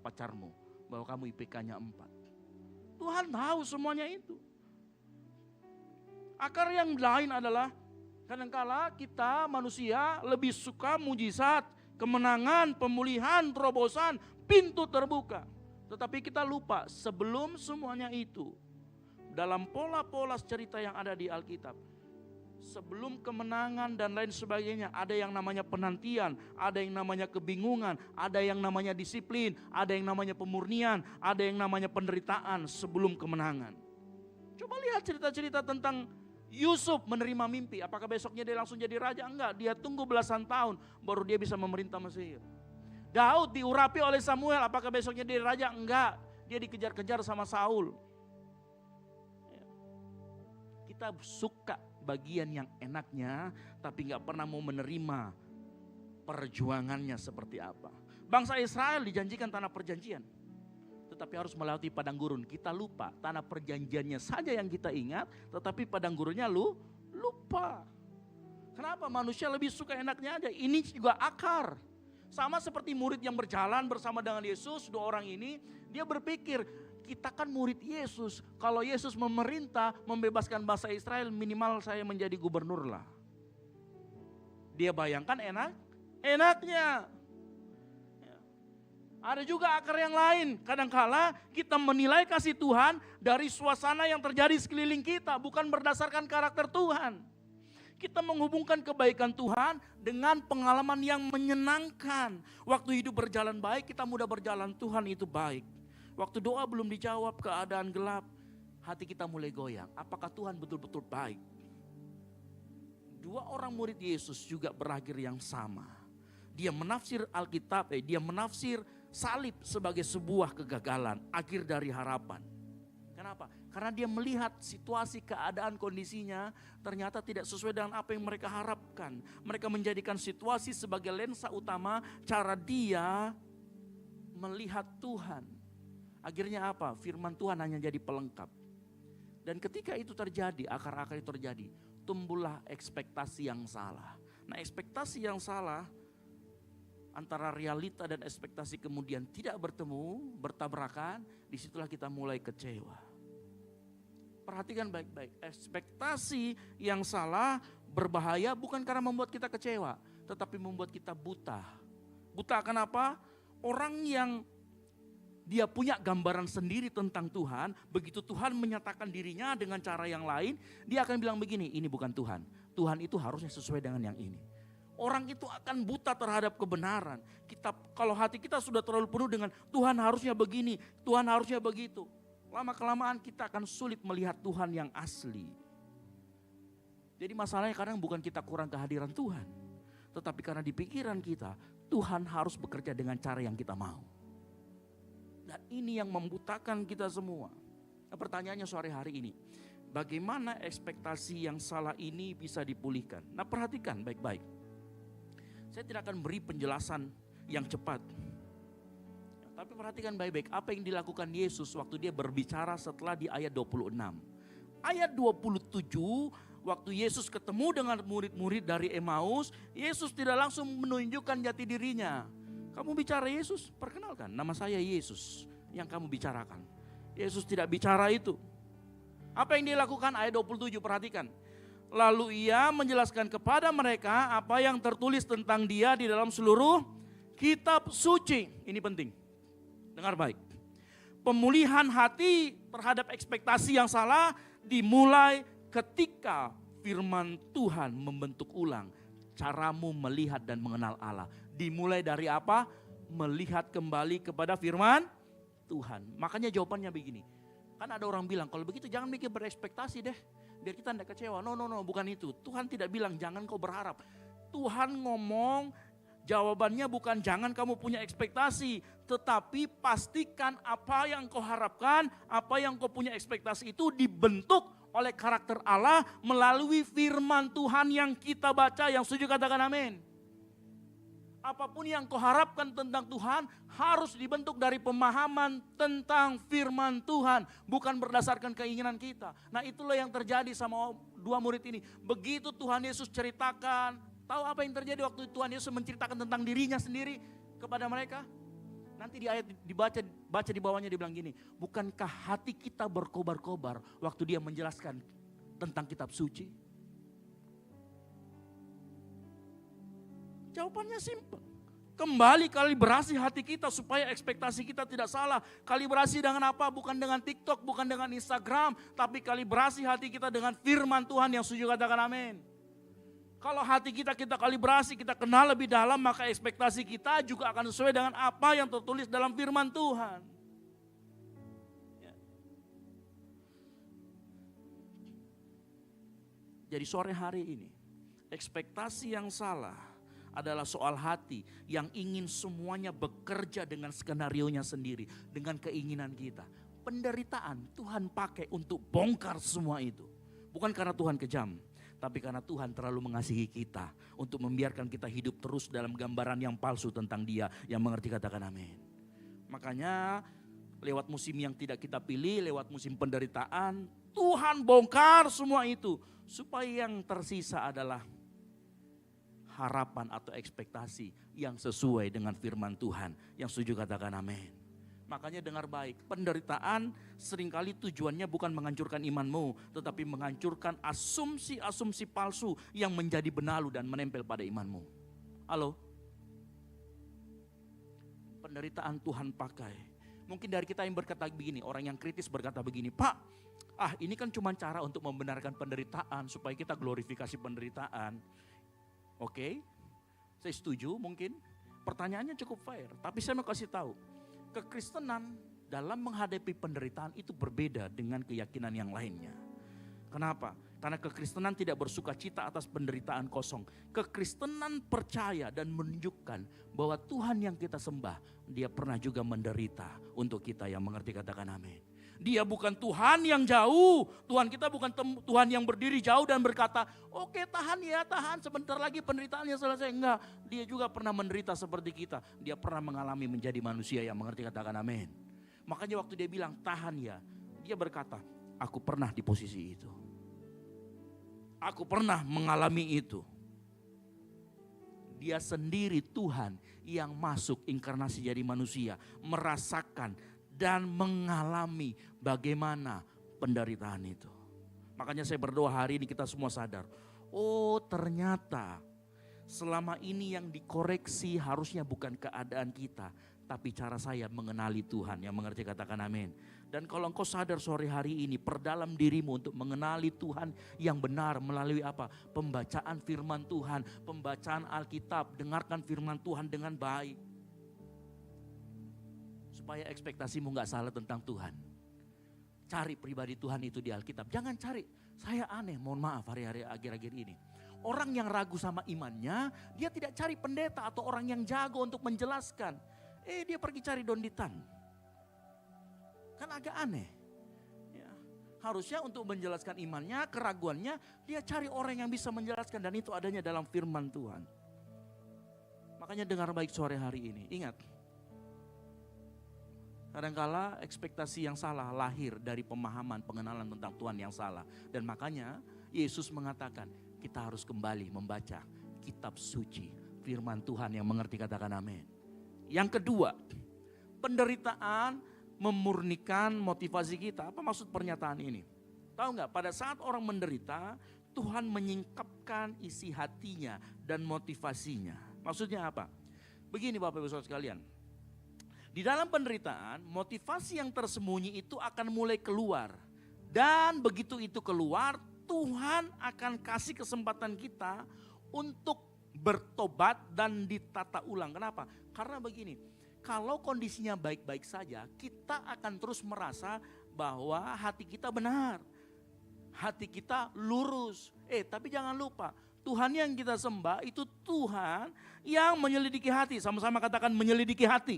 pacarmu bahwa kamu IPK-nya 4. Tuhan tahu semuanya itu. Akar yang lain adalah kadangkala kita manusia lebih suka mujizat, kemenangan, pemulihan, terobosan, pintu terbuka. Tetapi kita lupa sebelum semuanya itu, dalam pola-pola cerita yang ada di Alkitab, sebelum kemenangan dan lain sebagainya, ada yang namanya penantian, ada yang namanya kebingungan, ada yang namanya disiplin, ada yang namanya pemurnian, ada yang namanya penderitaan sebelum kemenangan. Coba lihat cerita-cerita tentang Yusuf menerima mimpi. Apakah besoknya dia langsung jadi raja? Enggak, dia tunggu belasan tahun baru dia bisa memerintah Mesir. Daud diurapi oleh Samuel, apakah besoknya dia raja? Enggak, dia dikejar-kejar sama Saul. Kita suka bagian yang enaknya, tapi gak pernah mau menerima perjuangannya seperti apa. Bangsa Israel dijanjikan tanah perjanjian, tetapi harus melewati padang gurun. Kita lupa, tanah perjanjiannya saja yang kita ingat, tetapi padang gurunnya lupa. Kenapa? Manusia lebih suka enaknya aja. Ini juga akar. Sama seperti murid yang berjalan bersama dengan Yesus, 2 orang ini, dia berpikir, kita kan murid Yesus. Kalau Yesus memerintah membebaskan bangsa Israel, minimal saya menjadi gubernur lah. Dia bayangkan enaknya. Ada juga akar yang lain. Kadangkala kita menilai kasih Tuhan dari suasana yang terjadi sekeliling kita, bukan berdasarkan karakter Tuhan. Kita menghubungkan kebaikan Tuhan dengan pengalaman yang menyenangkan. Waktu hidup berjalan baik, kita mudah berjalan, Tuhan itu baik. Waktu doa belum dijawab, keadaan gelap, hati kita mulai goyang. Apakah Tuhan betul-betul baik? 2 orang murid Yesus juga berakhir yang sama. Dia menafsir Alkitab, dia menafsir salib sebagai sebuah kegagalan, akhir dari harapan. Kenapa? Karena dia melihat situasi, keadaan, kondisinya ternyata tidak sesuai dengan apa yang mereka harapkan. Mereka menjadikan situasi sebagai lensa utama cara dia melihat Tuhan. Akhirnya apa? Firman Tuhan hanya jadi pelengkap. Dan ketika itu terjadi, akar-akar itu terjadi, tumbuhlah ekspektasi yang salah. Nah, ekspektasi yang salah antara realita dan ekspektasi kemudian tidak bertemu, bertabrakan, disitulah kita mulai kecewa. Perhatikan baik-baik, ekspektasi yang salah berbahaya bukan karena membuat kita kecewa, tetapi membuat kita buta. Buta akan apa? Orang yang dia punya gambaran sendiri tentang Tuhan, begitu Tuhan menyatakan dirinya dengan cara yang lain, dia akan bilang begini, ini bukan Tuhan. Tuhan itu harusnya sesuai dengan yang ini. Orang itu akan buta terhadap kebenaran. Kalau hati kita sudah terlalu penuh dengan Tuhan harusnya begini, Tuhan harusnya begitu. Lama-kelamaan kita akan sulit melihat Tuhan yang asli. Jadi masalahnya kadang bukan kita kurang kehadiran Tuhan. Tetapi karena di pikiran kita, Tuhan harus bekerja dengan cara yang kita mau. Dan ini yang membutakan kita semua. Nah, pertanyaannya sore hari ini, bagaimana ekspektasi yang salah ini bisa dipulihkan? Nah, perhatikan baik-baik. Saya tidak akan beri penjelasan yang cepat. Tapi perhatikan baik-baik apa yang dilakukan Yesus waktu dia berbicara setelah di ayat 26. Ayat 27, waktu Yesus ketemu dengan murid-murid dari Emmaus, Yesus tidak langsung menunjukkan jati dirinya. Kamu bicara Yesus, perkenalkan, nama saya Yesus yang kamu bicarakan. Yesus tidak bicara itu. Apa yang dia lakukan? Ayat 27, perhatikan. Lalu ia menjelaskan kepada mereka apa yang tertulis tentang dia di dalam seluruh kitab suci. Ini penting, dengar baik. Pemulihan hati terhadap ekspektasi yang salah dimulai ketika firman Tuhan membentuk ulang caramu melihat dan mengenal Allah. Dimulai dari apa? Melihat kembali kepada firman Tuhan. Makanya jawabannya begini. Kan ada orang bilang, kalau begitu jangan bikin berekspektasi deh. Biar kita tidak kecewa. No, bukan itu. Tuhan tidak bilang jangan kau berharap. Tuhan ngomong, jawabannya bukan jangan kamu punya ekspektasi. Tetapi pastikan apa yang kau harapkan, apa yang kau punya ekspektasi itu dibentuk oleh karakter Allah melalui firman Tuhan yang kita baca. Yang setuju katakan amin. Apapun yang kau harapkan tentang Tuhan harus dibentuk dari pemahaman tentang firman Tuhan. Bukan berdasarkan keinginan kita. Nah, itulah yang terjadi sama 2 murid ini. Begitu Tuhan Yesus ceritakan, tahu apa yang terjadi waktu Tuhan Yesus menceritakan tentang dirinya sendiri kepada mereka? Nanti di ayat baca di bawahnya dia bilang gini, bukankah hati kita berkobar-kobar waktu dia menjelaskan tentang kitab suci? Jawabannya simpel. Kembali kalibrasi hati kita supaya ekspektasi kita tidak salah. Kalibrasi dengan apa? Bukan dengan TikTok, bukan dengan Instagram. Tapi kalibrasi hati kita dengan firman Tuhan yang setuju katakan amin. Kalau hati kita kalibrasi, kita kenal lebih dalam, maka ekspektasi kita juga akan sesuai dengan apa yang tertulis dalam firman Tuhan. Ya. Jadi sore hari ini, ekspektasi yang salah adalah soal hati yang ingin semuanya bekerja dengan skenarionya sendiri, dengan keinginan kita. Penderitaan Tuhan pakai untuk bongkar semua itu. Bukan karena Tuhan kejam, Tapi karena Tuhan terlalu mengasihi kita untuk membiarkan kita hidup terus dalam gambaran yang palsu tentang Dia. Yang mengerti katakan amin. Makanya lewat musim yang tidak kita pilih, lewat musim penderitaan, Tuhan bongkar semua itu. Supaya yang tersisa adalah harapan atau ekspektasi yang sesuai dengan firman Tuhan. Yang setuju katakan amin. Makanya dengar baik, penderitaan seringkali tujuannya bukan menghancurkan imanmu, tetapi menghancurkan asumsi-asumsi palsu yang menjadi benalu dan menempel pada imanmu. Halo? Penderitaan Tuhan pakai. Mungkin dari kita yang berkata begini, orang yang kritis berkata begini, Pak, ini kan cuma cara untuk membenarkan penderitaan supaya kita glorifikasi penderitaan. Oke, saya setuju mungkin. Pertanyaannya cukup fair, tapi saya mau kasih tahu. Kekristenan dalam menghadapi penderitaan itu berbeda dengan keyakinan yang lainnya. Kenapa? Karena kekristenan tidak bersuka cita atas penderitaan kosong. Kekristenan percaya dan menunjukkan bahwa Tuhan yang kita sembah, Dia pernah juga menderita untuk kita. Yang mengerti katakan amin. Dia bukan Tuhan yang jauh. Tuhan kita bukan Tuhan yang berdiri jauh dan berkata, oke tahan ya, tahan sebentar lagi penderitaannya selesai. Enggak, Dia juga pernah menderita seperti kita. Dia pernah mengalami menjadi manusia. Yang mengerti katakan amin. Makanya waktu Dia bilang tahan ya, Dia berkata, aku pernah di posisi itu. Aku pernah mengalami itu. Dia sendiri Tuhan yang masuk inkarnasi jadi manusia, merasakan dan mengalami bagaimana penderitaan itu. Makanya saya berdoa hari ini kita semua sadar. Oh ternyata selama ini yang dikoreksi harusnya bukan keadaan kita. Tapi cara saya mengenali Tuhan. Yang mengerti katakan amin. Dan kalau engkau sadar sore hari ini, perdalam dirimu untuk mengenali Tuhan yang benar melalui apa? Pembacaan firman Tuhan, pembacaan Alkitab, dengarkan firman Tuhan dengan baik. Supaya ekspektasimu gak salah tentang Tuhan. Cari pribadi Tuhan itu di Alkitab. Jangan cari, saya aneh, mohon maaf hari-hari akhir-akhir ini. Orang yang ragu sama imannya, dia tidak cari pendeta atau orang yang jago untuk menjelaskan. Dia pergi cari donditan. Kan agak aneh. Ya. Harusnya untuk menjelaskan imannya, keraguannya, dia cari orang yang bisa menjelaskan. Dan itu adanya dalam firman Tuhan. Makanya dengar baik sore hari ini. Ingat. Kadangkala ekspektasi yang salah lahir dari pemahaman, pengenalan tentang Tuhan yang salah. Dan makanya Yesus mengatakan kita harus kembali membaca kitab suci. Firman Tuhan yang mengerti katakan amin. Yang kedua, penderitaan memurnikan motivasi kita. Apa maksud pernyataan ini? Tahu nggak? Pada saat orang menderita, Tuhan menyingkapkan isi hatinya dan motivasinya. Maksudnya apa? Begini Bapak Ibu Saudara sekalian. Di dalam penderitaan, motivasi yang tersembunyi itu akan mulai keluar. Dan begitu itu keluar, Tuhan akan kasih kesempatan kita untuk bertobat dan ditata ulang. Kenapa? Karena begini, kalau kondisinya baik-baik saja, kita akan terus merasa bahwa hati kita benar. Hati kita lurus. Tapi jangan lupa, Tuhan yang kita sembah itu Tuhan yang menyelidiki hati. Sama-sama katakan menyelidiki hati.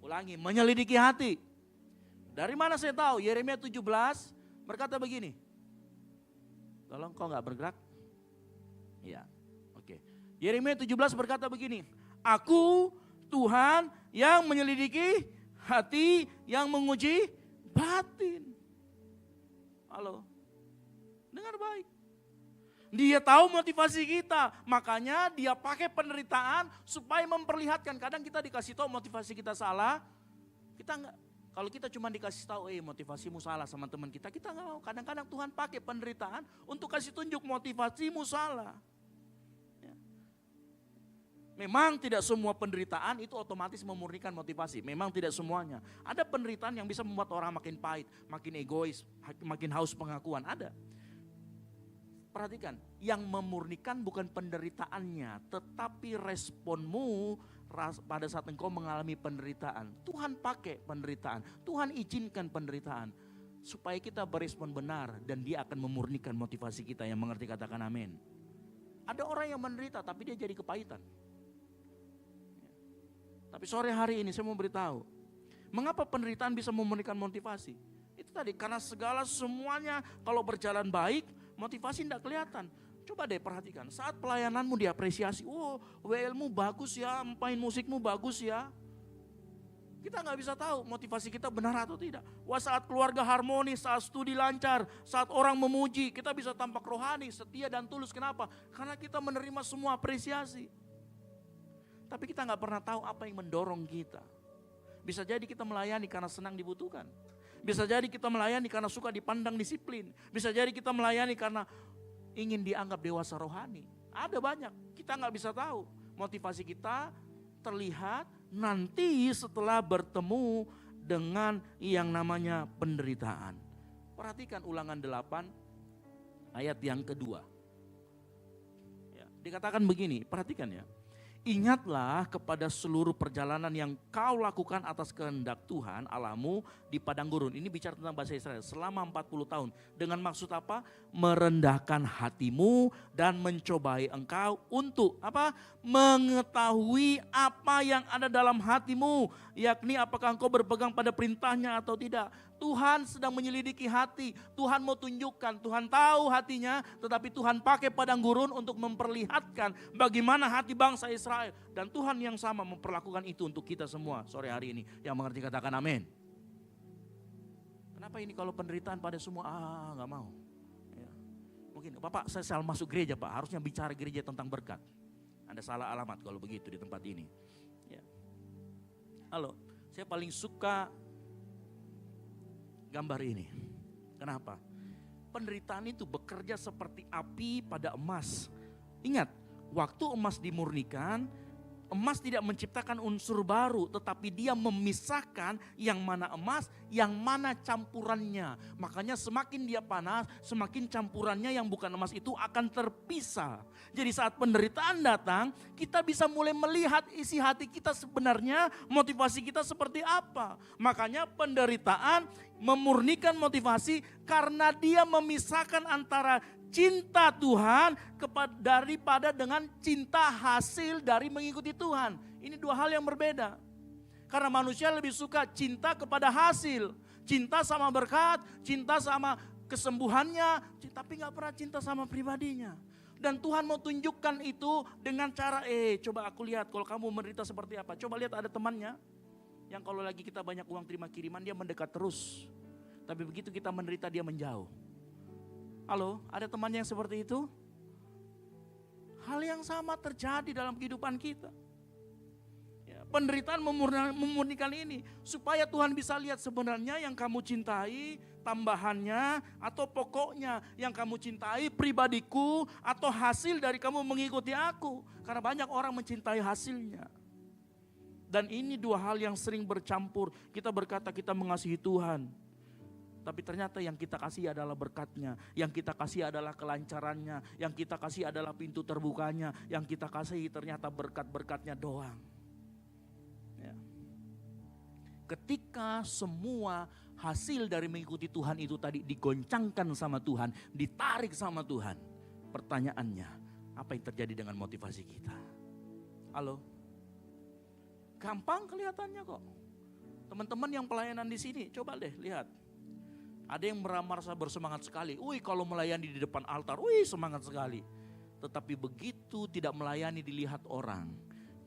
Ulangi, menyelidiki hati. Dari mana saya tahu? Yeremia 17 berkata begini. Tolong kau gak bergerak? Ya, oke. Yeremia 17 berkata begini. Aku Tuhan yang menyelidiki hati, yang menguji batin. Halo, dengar baik. Dia tahu motivasi kita, makanya dia pakai penderitaan supaya memperlihatkan. Kadang kita dikasih tahu motivasi kita salah, kita enggak. Kalau kita cuma dikasih tahu, motivasimu salah sama teman kita enggak mau. Kadang-kadang Tuhan pakai penderitaan untuk kasih tunjuk motivasimu salah. Ya. Memang tidak semua penderitaan itu otomatis memurnikan motivasi. Memang tidak semuanya. Ada penderitaan yang bisa membuat orang makin pahit, makin egois, makin haus pengakuan. Ada. Perhatikan, yang memurnikan bukan penderitaannya, tetapi responmu pada saat engkau mengalami penderitaan. Tuhan pakai penderitaan, Tuhan izinkan penderitaan, supaya kita berespon benar dan Dia akan memurnikan motivasi kita. Yang mengerti katakan amin. Ada orang yang menderita tapi dia jadi kepahitan. Tapi sore hari ini saya mau beritahu, mengapa penderitaan bisa memurnikan motivasi? Itu tadi, karena semuanya kalau berjalan baik, Motivasi tidak kelihatan. Coba deh perhatikan, saat pelayananmu diapresiasi, oh WL-mu bagus ya, main musikmu bagus ya. Kita nggak bisa tahu motivasi kita benar atau tidak. Wah, saat keluarga harmonis, saat studi lancar, saat orang memuji, kita bisa tampak rohani, setia dan tulus. Kenapa? Karena kita menerima semua apresiasi. Tapi kita nggak pernah tahu apa yang mendorong kita. Bisa jadi kita melayani karena senang dibutuhkan. Bisa jadi kita melayani karena suka dipandang disiplin. Bisa jadi kita melayani karena ingin dianggap dewasa rohani. Ada banyak, kita nggak bisa tahu. Motivasi kita terlihat nanti setelah bertemu dengan yang namanya penderitaan. Perhatikan Ulangan 8 ayat yang kedua. Ya, dikatakan begini, perhatikan ya. Ingatlah kepada seluruh perjalanan yang kau lakukan atas kehendak Tuhan Allahmu di padang gurun. Ini bicara tentang bahasa Israel selama 40 tahun. Dengan maksud apa? Merendahkan hatimu dan mencobai engkau untuk apa? Mengetahui apa yang ada dalam hatimu. Yakni apakah engkau berpegang pada perintahnya atau tidak. Tuhan sedang menyelidiki hati. Tuhan mau tunjukkan, Tuhan tahu hatinya, tetapi Tuhan pakai padang gurun untuk memperlihatkan bagaimana hati bangsa Israel. Dan Tuhan yang sama memperlakukan itu untuk kita semua sore hari ini. Yang mengerti katakan amin. Kenapa ini kalau penderitaan pada semua, gak mau. Ya. Mungkin, Bapak saya salah masuk gereja Pak, harusnya bicara gereja tentang berkat. Anda salah alamat kalau begitu di tempat ini. Ya. Halo, saya paling suka gambar ini. Kenapa? Penderitaan itu bekerja seperti api pada emas. Ingat, waktu emas dimurnikan, emas tidak menciptakan unsur baru, tetapi dia memisahkan yang mana emas, yang mana campurannya. Makanya semakin dia panas, semakin campurannya yang bukan emas itu akan terpisah. Jadi saat penderitaan datang, kita bisa mulai melihat isi hati kita sebenarnya, motivasi kita seperti apa. Makanya penderitaan memurnikan motivasi karena dia memisahkan antara cinta Tuhan daripada dengan cinta hasil dari mengikuti Tuhan. Ini dua hal yang berbeda. Karena manusia lebih suka cinta kepada hasil. Cinta sama berkat, cinta sama kesembuhannya, tapi gak pernah cinta sama pribadinya. Dan Tuhan mau tunjukkan itu dengan cara, coba aku lihat kalau kamu menderita seperti apa. Coba lihat ada temannya, yang kalau lagi kita banyak uang terima kiriman dia mendekat terus. Tapi begitu kita menderita dia menjauh. Halo, ada teman yang seperti itu? Hal yang sama terjadi dalam kehidupan kita. Ya, penderitaan memurnikan ini. Supaya Tuhan bisa lihat sebenarnya yang kamu cintai, tambahannya atau pokoknya. Yang kamu cintai pribadiku atau hasil dari kamu mengikuti aku. Karena banyak orang mencintai hasilnya. Dan ini dua hal yang sering bercampur. Kita berkata kita mengasihi Tuhan. Tapi ternyata yang kita kasih adalah berkatnya, yang kita kasih adalah kelancarannya, yang kita kasih adalah pintu terbukanya, yang kita kasih ternyata berkat-berkatnya doang. Ya. Ketika semua hasil dari mengikuti Tuhan itu tadi digoncangkan sama Tuhan, ditarik sama Tuhan, pertanyaannya, apa yang terjadi dengan motivasi kita? Halo? Gampang kelihatannya kok. Teman-teman yang pelayanan di sini, coba deh lihat. Ada yang merasa bersemangat sekali. Wih, kalau melayani di depan altar, wih semangat sekali. Tetapi begitu tidak melayani dilihat orang.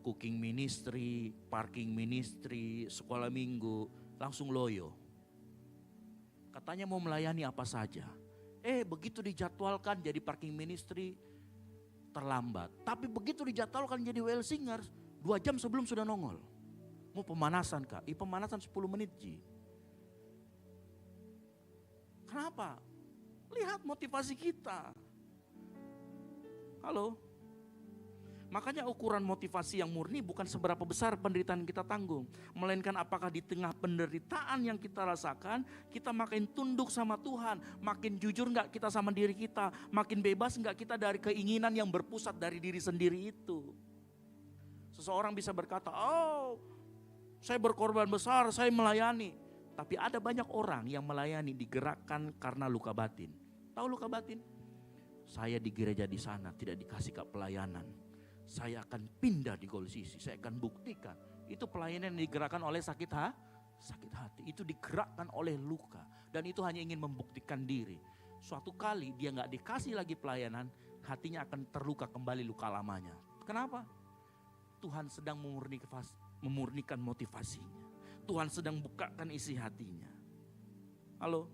Cooking ministry, parking ministry, sekolah minggu, langsung loyo. Katanya mau melayani apa saja. Begitu dijadwalkan jadi parking ministry, terlambat. Tapi begitu dijadwalkan jadi WL Singers, 2 jam sebelum sudah nongol. Mau pemanasan kak? Pemanasan 10 menit Ji. Kenapa? Lihat motivasi kita. Halo? Makanya ukuran motivasi yang murni bukan seberapa besar penderitaan kita tanggung. Melainkan apakah di tengah penderitaan yang kita rasakan, kita makin tunduk sama Tuhan. Makin jujur gak kita sama diri kita. Makin bebas gak kita dari keinginan yang berpusat dari diri sendiri itu. Seseorang bisa berkata, saya berkorban besar, saya melayani. Tapi ada banyak orang yang melayani digerakkan karena luka batin. Tahu luka batin? Saya di gereja di sana tidak dikasih ke pelayanan. Saya akan pindah di Gold City, saya akan buktikan. Itu pelayanan yang digerakkan oleh sakit hati. Itu digerakkan oleh luka. Dan itu hanya ingin membuktikan diri. suatu kali dia nggak dikasih lagi pelayanan, hatinya akan terluka kembali luka lamanya. Kenapa? Tuhan sedang memurnikan motivasinya. Tuhan sedang bukakan isi hatinya. Halo?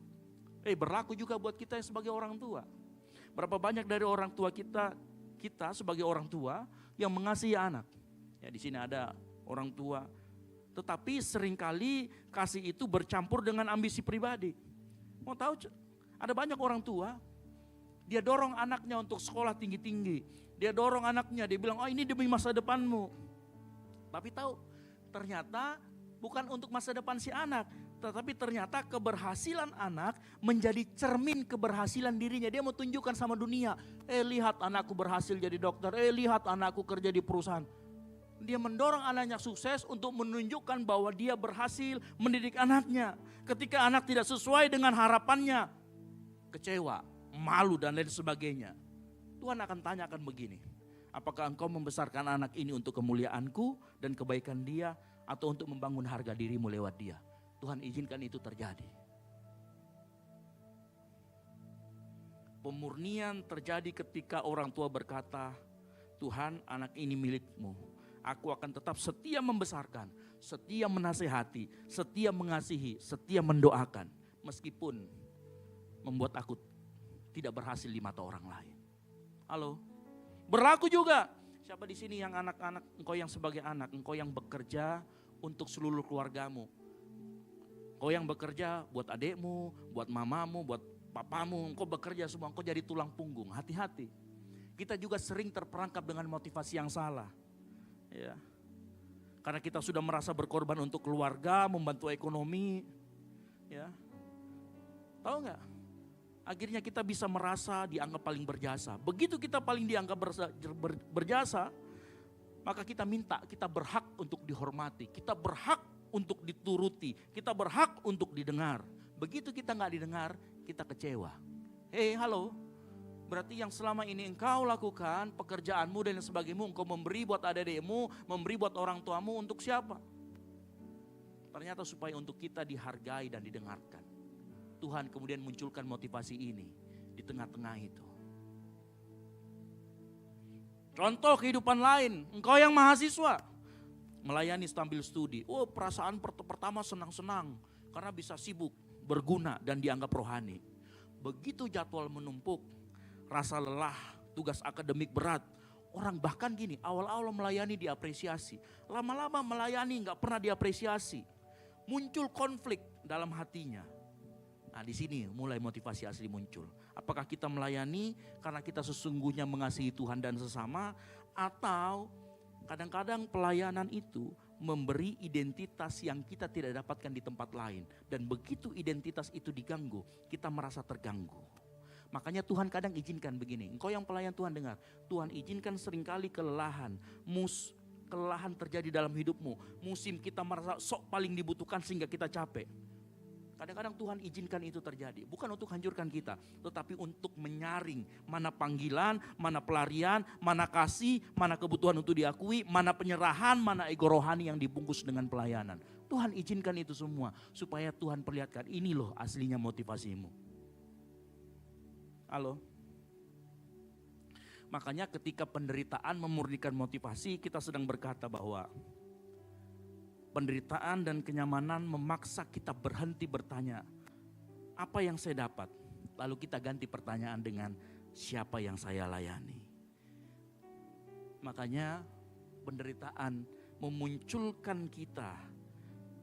Berlaku juga buat kita sebagai orang tua. Berapa banyak dari orang tua kita sebagai orang tua yang mengasihi anak. Ya, di sini ada orang tua, tetapi seringkali kasih itu bercampur dengan ambisi pribadi. Mau tahu, ada banyak orang tua, dia dorong anaknya untuk sekolah tinggi-tinggi. Dia dorong anaknya, dia bilang, oh ini demi masa depanmu. Tapi tahu, ternyata bukan untuk masa depan si anak, tetapi ternyata keberhasilan anak menjadi cermin keberhasilan dirinya. Dia mau tunjukkan sama dunia, lihat anakku berhasil jadi dokter, lihat anakku kerja di perusahaan. Dia mendorong anaknya sukses untuk menunjukkan bahwa dia berhasil mendidik anaknya. Ketika anak tidak sesuai dengan harapannya, kecewa, malu dan lain sebagainya. Tuhan akan tanyakan begini, apakah engkau membesarkan anak ini untuk kemuliaanku dan kebaikan dia, atau untuk membangun harga dirimu lewat dia? Tuhan izinkan itu terjadi. Pemurnian terjadi ketika orang tua berkata, Tuhan, anak ini milikmu. Aku akan tetap setia membesarkan, setia menasehati, setia mengasihi, setia mendoakan. Meskipun membuat aku tidak berhasil di mata orang lain. Halo? Berlaku juga. Siapa di sini yang anak-anak, engkau yang sebagai anak, engkau yang bekerja untuk seluruh keluargamu. Engkau yang bekerja buat adekmu, buat mamamu, buat papamu, engkau bekerja semua, engkau jadi tulang punggung. Hati-hati. Kita juga sering terperangkap dengan motivasi yang salah. Ya. Karena kita sudah merasa berkorban untuk keluarga, membantu ekonomi. Ya. Tahu nggak? Akhirnya kita bisa merasa dianggap paling berjasa. Begitu kita paling dianggap berjasa, maka kita minta, kita berhak untuk dihormati, kita berhak untuk dituruti, kita berhak untuk didengar. Begitu kita nggak didengar, kita kecewa. Halo, berarti yang selama ini engkau lakukan, pekerjaanmu dan sebagaimu, engkau memberi buat adik-adikmu, memberi buat orang tuamu, untuk siapa? Ternyata supaya untuk kita dihargai dan didengarkan. Tuhan kemudian munculkan motivasi ini di tengah-tengah itu. Contoh kehidupan lain, engkau yang mahasiswa, melayani sambil studi. Perasaan pertama senang-senang karena bisa sibuk, berguna dan dianggap rohani. Begitu jadwal menumpuk, rasa lelah, tugas akademik berat. Orang bahkan gini, awal-awal melayani diapresiasi. Lama-lama melayani gak pernah diapresiasi. Muncul konflik dalam hatinya. Nah, di sini mulai motivasi asli muncul. Apakah kita melayani karena kita sesungguhnya mengasihi Tuhan dan sesama, atau kadang-kadang pelayanan itu memberi identitas yang kita tidak dapatkan di tempat lain. Dan begitu identitas itu diganggu, kita merasa terganggu. Makanya Tuhan kadang izinkan begini. Engkau yang pelayan Tuhan dengar. Tuhan izinkan seringkali kelelahan. Kelelahan terjadi dalam hidupmu. Musim kita merasa sok paling dibutuhkan sehingga kita capek. Kadang-kadang Tuhan izinkan itu terjadi. Bukan untuk hancurkan kita. Tetapi untuk menyaring mana panggilan, mana pelarian, mana kasih, mana kebutuhan untuk diakui, mana penyerahan, mana ego rohani yang dibungkus dengan pelayanan. Tuhan izinkan itu semua. Supaya Tuhan perlihatkan, ini loh aslinya motivasimu. Halo? Makanya ketika penderitaan memurnikan motivasi, kita sedang berkata bahwa penderitaan dan kenyamanan memaksa kita berhenti bertanya, apa yang saya dapat? Lalu kita ganti pertanyaan dengan, siapa yang saya layani? Makanya penderitaan memunculkan kita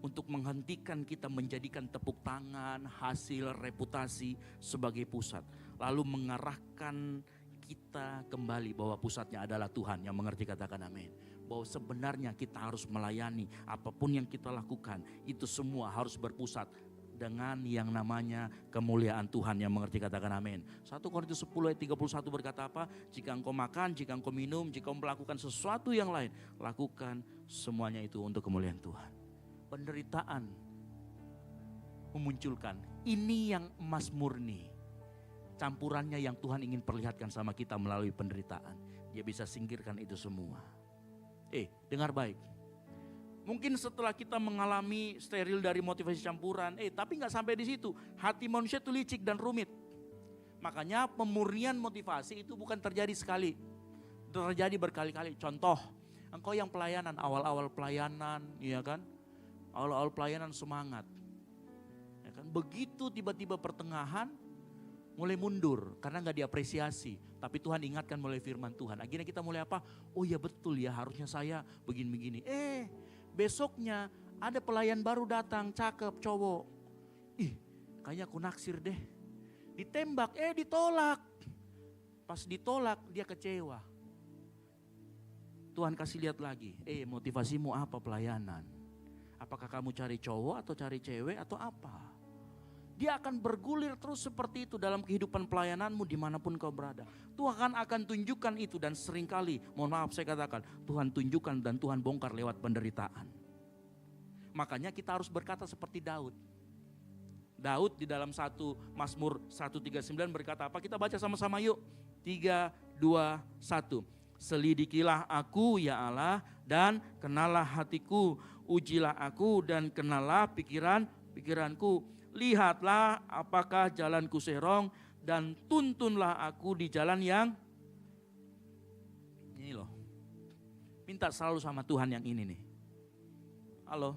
untuk menghentikan kita menjadikan tepuk tangan, hasil, reputasi sebagai pusat. Lalu mengarahkan kita kembali bahwa pusatnya adalah Tuhan. Yang mengerti katakan amin. Bahwa sebenarnya kita harus melayani, apapun yang kita lakukan, itu semua harus berpusat dengan yang namanya kemuliaan Tuhan. Yang mengerti katakan amin. 1 Korintus 10 ayat 31 berkata apa? Jika engkau makan, jika engkau minum, jika engkau melakukan sesuatu yang lain, lakukan semuanya itu untuk kemuliaan Tuhan. Penderitaan memunculkan, ini yang emas murni. Campurannya yang Tuhan ingin perlihatkan sama kita melalui penderitaan. Dia bisa singkirkan itu semua. Dengar baik. Mungkin setelah kita mengalami steril dari motivasi campuran, tapi gak sampai di situ. Hati manusia itu licik dan rumit. Makanya pemurnian motivasi itu bukan terjadi sekali, terjadi berkali-kali. Contoh, engkau yang pelayanan, awal-awal pelayanan, ya kan? Awal-awal pelayanan semangat. Ya kan? Begitu tiba-tiba pertengahan mulai mundur karena nggak diapresiasi. Tapi Tuhan ingatkan melalui firman Tuhan. Akhirnya kita mulai apa? Oh ya betul ya, harusnya saya begini-begini. Besoknya ada pelayan baru datang, cakep, cowok. Ih, kayaknya aku naksir deh. Ditembak, ditolak. Pas ditolak dia kecewa. Tuhan kasih lihat lagi, motivasimu apa pelayanan? Apakah kamu cari cowok atau cari cewek atau apa? Dia akan bergulir terus seperti itu dalam kehidupan pelayananmu dimanapun kau berada. Tuhan akan tunjukkan itu dan seringkali, mohon maaf saya katakan, Tuhan tunjukkan dan Tuhan bongkar lewat penderitaan. Makanya kita harus berkata seperti Daud. Daud di dalam Mazmur 139 berkata apa? Kita baca sama-sama yuk. 3, 2, 1. Selidikilah aku ya Allah dan kenalah hatiku. Ujilah aku dan kenalah pikiranku. Lihatlah apakah jalanku serong dan tuntunlah aku di jalan yang ini loh. Minta selalu sama Tuhan yang ini nih. Halo,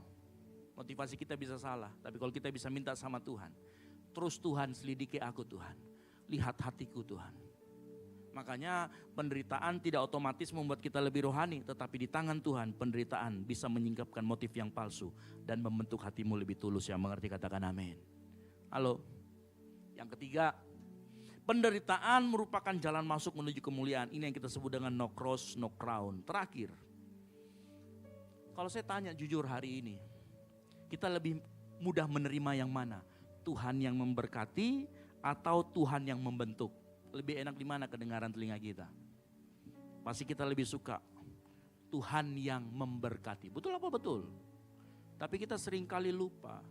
motivasi kita bisa salah, tapi kalau kita bisa minta sama Tuhan, terus Tuhan selidiki aku Tuhan, lihat hatiku Tuhan. Makanya penderitaan tidak otomatis membuat kita lebih rohani, tetapi di tangan Tuhan penderitaan bisa menyingkapkan motif yang palsu dan membentuk hatimu lebih tulus. Yang mengerti katakan amin. Halo. Yang ketiga, penderitaan merupakan jalan masuk menuju kemuliaan. Ini yang kita sebut dengan no cross, no crown. Terakhir, kalau saya tanya jujur hari ini, kita lebih mudah menerima yang mana? Tuhan yang memberkati atau Tuhan yang membentuk? Lebih enak di mana kedengaran telinga kita? Pasti kita lebih suka Tuhan yang memberkati. Betul apa betul? Tapi kita seringkali lupa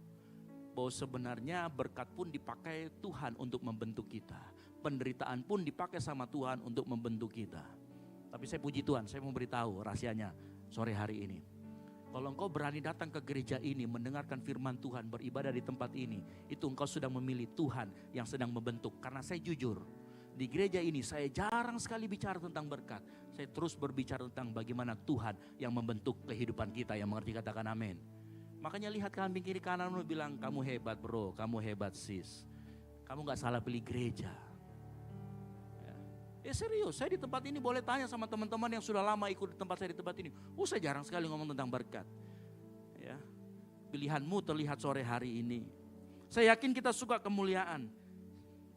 bahwa sebenarnya berkat pun dipakai Tuhan untuk membentuk kita. Penderitaan pun dipakai sama Tuhan untuk membentuk kita. Tapi saya puji Tuhan, saya mau beritahu rahasianya sore hari ini. Kalau engkau berani datang ke gereja ini, mendengarkan firman Tuhan, beribadah di tempat ini, itu engkau sudah memilih Tuhan yang sedang membentuk. Karena saya jujur, di gereja ini saya jarang sekali bicara tentang berkat. Saya terus berbicara tentang bagaimana Tuhan yang membentuk kehidupan kita. Yang mengerti katakan amin. Makanya lihat kambing kiri kanan lu bilang, kamu hebat bro, kamu hebat sis. Kamu gak salah pilih gereja. Serius, saya di tempat ini boleh tanya sama teman-teman yang sudah lama ikut di tempat saya di tempat ini. Saya jarang sekali ngomong tentang berkat. Ya, pilihanmu terlihat sore hari ini. Saya yakin kita suka kemuliaan.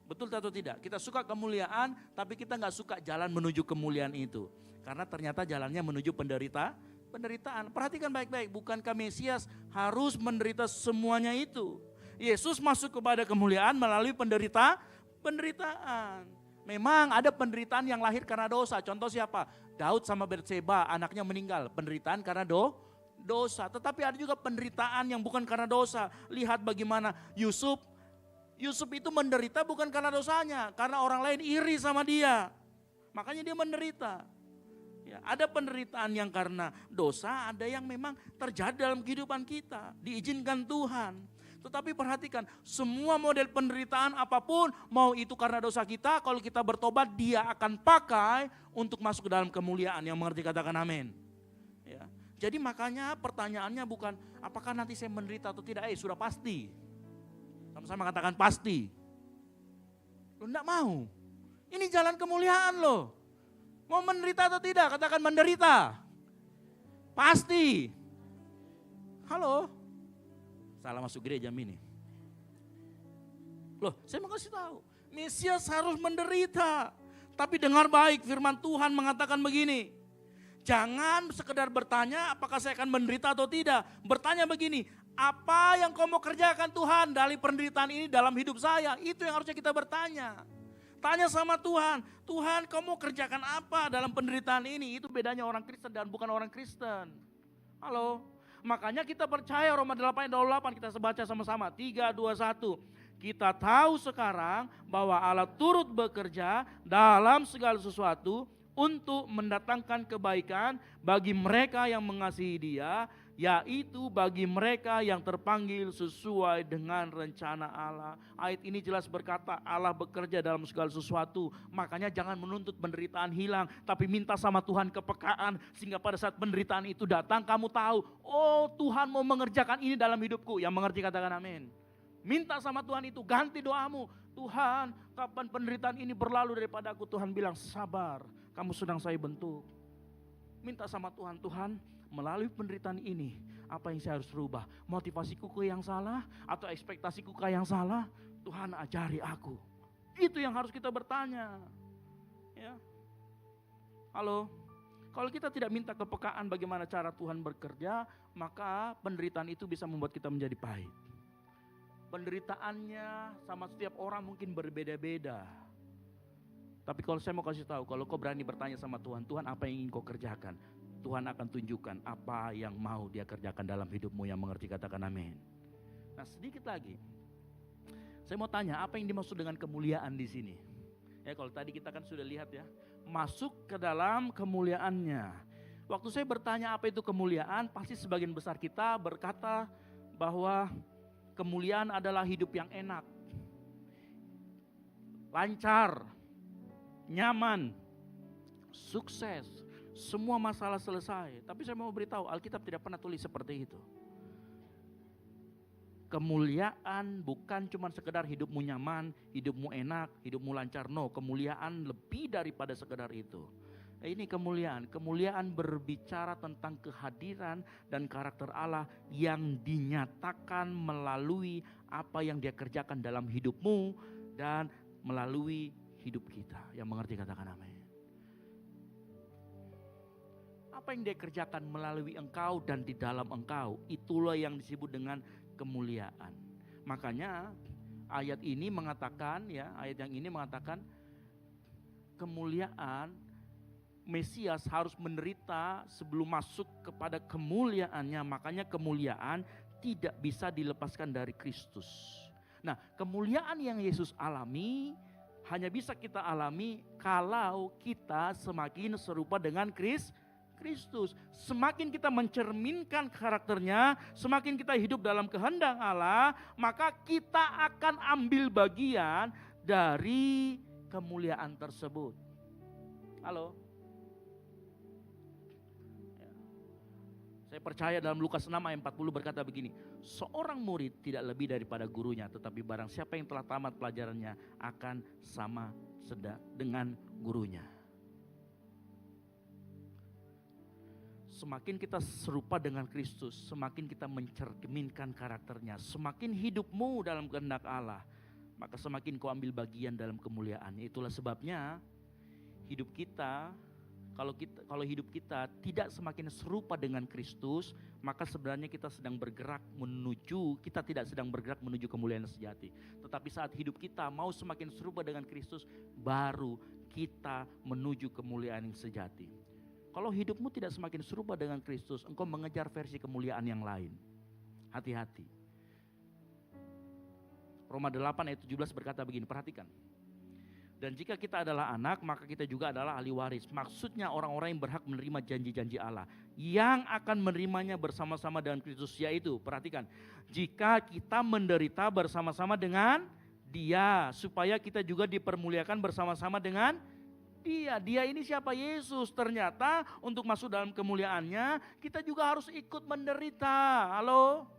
Betul atau tidak? Kita suka kemuliaan, tapi kita gak suka jalan menuju kemuliaan itu. Karena ternyata jalannya menuju penderitaan. Perhatikan baik-baik, bukankah Mesias harus menderita semuanya itu? Yesus masuk kepada kemuliaan melalui penderitaan. Memang ada penderitaan yang lahir karena dosa. Contoh siapa? Daud sama Batseba, anaknya meninggal. Penderitaan karena dosa. Tetapi ada juga penderitaan yang bukan karena dosa. Lihat bagaimana Yusuf itu menderita bukan karena dosanya. Karena orang lain iri sama dia. Makanya dia menderita. Ya, ada penderitaan yang karena dosa, ada yang memang terjadi dalam kehidupan kita. Diizinkan Tuhan. Tetapi perhatikan, semua model penderitaan apapun, mau itu karena dosa kita, kalau kita bertobat dia akan pakai untuk masuk ke dalam kemuliaan. Yang mengerti katakan amin. Ya. Jadi makanya pertanyaannya bukan apakah nanti saya menderita atau tidak, sudah pasti. Sama-sama katakan pasti. Lo enggak mau. Ini jalan kemuliaan loh. Mau menderita atau tidak? Katakan menderita. Pasti. Halo. Salah masuk gereja ini. Loh, saya mau kasih tahu. Mesias harus menderita. Tapi dengar baik, firman Tuhan mengatakan begini. Jangan sekedar bertanya apakah saya akan menderita atau tidak. Bertanya begini, apa yang kau mau kerjakan Tuhan dari penderitaan ini dalam hidup saya? Itu yang harusnya kita bertanya. Tanya sama Tuhan, Tuhan kau mau kerjakan apa dalam penderitaan ini? Itu bedanya orang Kristen dan bukan orang Kristen. Halo. Makanya kita percaya Roma 8:28 kita baca sama-sama. 3, 2, 1. Kita tahu sekarang bahwa Allah turut bekerja dalam segala sesuatu untuk mendatangkan kebaikan bagi mereka yang mengasihi Dia yaitu bagi mereka yang terpanggil sesuai dengan rencana Allah. Ayat ini jelas berkata Allah bekerja dalam segala sesuatu, makanya jangan menuntut penderitaan hilang, tapi minta sama Tuhan kepekaan, sehingga pada saat penderitaan itu datang kamu tahu, oh Tuhan mau mengerjakan ini dalam hidupku. Yang mengerti katakan amin. Minta sama Tuhan itu, ganti doamu, Tuhan kapan penderitaan ini berlalu daripada aku. Tuhan bilang sabar, kamu sedang saya bentuk. Minta sama Tuhan, Tuhan melalui penderitaan ini, apa yang saya harus rubah? Motivasiku ke yang salah atau ekspektasiku ke yang salah? Tuhan ajari aku. Itu yang harus kita bertanya. Ya. Halo, kalau kita tidak minta kepekaan bagaimana cara Tuhan bekerja, maka penderitaan itu bisa membuat kita menjadi pahit. Penderitaannya sama setiap orang mungkin berbeda-beda. Tapi kalau saya mau kasih tahu, kalau kau berani bertanya sama Tuhan, Tuhan apa yang ingin kau kerjakan? Tuhan akan tunjukkan apa yang mau Dia kerjakan dalam hidupmu. Yang mengerti katakan amin. Nah sedikit lagi, saya mau tanya apa yang dimaksud dengan kemuliaan di sini? Ya kalau tadi kita kan sudah lihat ya, masuk ke dalam kemuliaannya. Waktu saya bertanya apa itu kemuliaan, pasti sebagian besar kita berkata bahwa kemuliaan adalah hidup yang enak, lancar, nyaman, sukses, semua masalah selesai. Tapi saya mau beritahu, Alkitab tidak pernah tulis seperti itu. Kemuliaan bukan cuma sekedar hidupmu nyaman, hidupmu enak, hidupmu lancar. No, kemuliaan lebih daripada sekedar itu. Ini kemuliaan. Kemuliaan berbicara tentang kehadiran dan karakter Allah yang dinyatakan melalui apa yang Dia kerjakan dalam hidupmu dan melalui hidup kita. Yang mengerti katakan amin. Apa yang Dia kerjakan melalui engkau dan di dalam engkau, itulah yang disebut dengan kemuliaan. Makanya ayat ini mengatakan ya, ayat yang ini mengatakan kemuliaan Mesias harus menderita sebelum masuk kepada kemuliaannya. Makanya kemuliaan tidak bisa dilepaskan dari Kristus. Nah, kemuliaan yang Yesus alami hanya bisa kita alami kalau kita semakin serupa dengan Kristus. Semakin kita mencerminkan karakternya, semakin kita hidup dalam kehendak Allah, maka kita akan ambil bagian dari kemuliaan tersebut. Halo? Saya percaya dalam Lukas 6 ayat 40 berkata begini, seorang murid tidak lebih daripada gurunya, tetapi barang siapa yang telah tamat pelajarannya akan sama dengan gurunya. Semakin kita serupa dengan Kristus, semakin kita mencerminkan karakternya, semakin hidupmu dalam kehendak Allah, maka semakin kau ambil bagian dalam kemuliaannya. Itulah sebabnya hidup kita, kalau hidup kita tidak semakin serupa dengan Kristus, maka sebenarnya kita tidak sedang bergerak menuju kemuliaan sejati. Tetapi saat hidup kita mau semakin serupa dengan Kristus, baru kita menuju kemuliaan yang sejati. Kalau hidupmu tidak semakin serupa dengan Kristus, engkau mengejar versi kemuliaan yang lain. Hati-hati. Roma 8 ayat 17 berkata begini, perhatikan. Dan jika kita adalah anak, maka kita juga adalah ahli waris. Maksudnya orang-orang yang berhak menerima janji-janji Allah, yang akan menerimanya bersama-sama dengan Kristus, yaitu, perhatikan, jika kita menderita bersama-sama dengan Dia, supaya kita juga dipermuliakan bersama-sama dengan Dia. Dia ini siapa? Yesus. Ternyata untuk masuk dalam kemuliaannya, kita juga harus ikut menderita. Halo?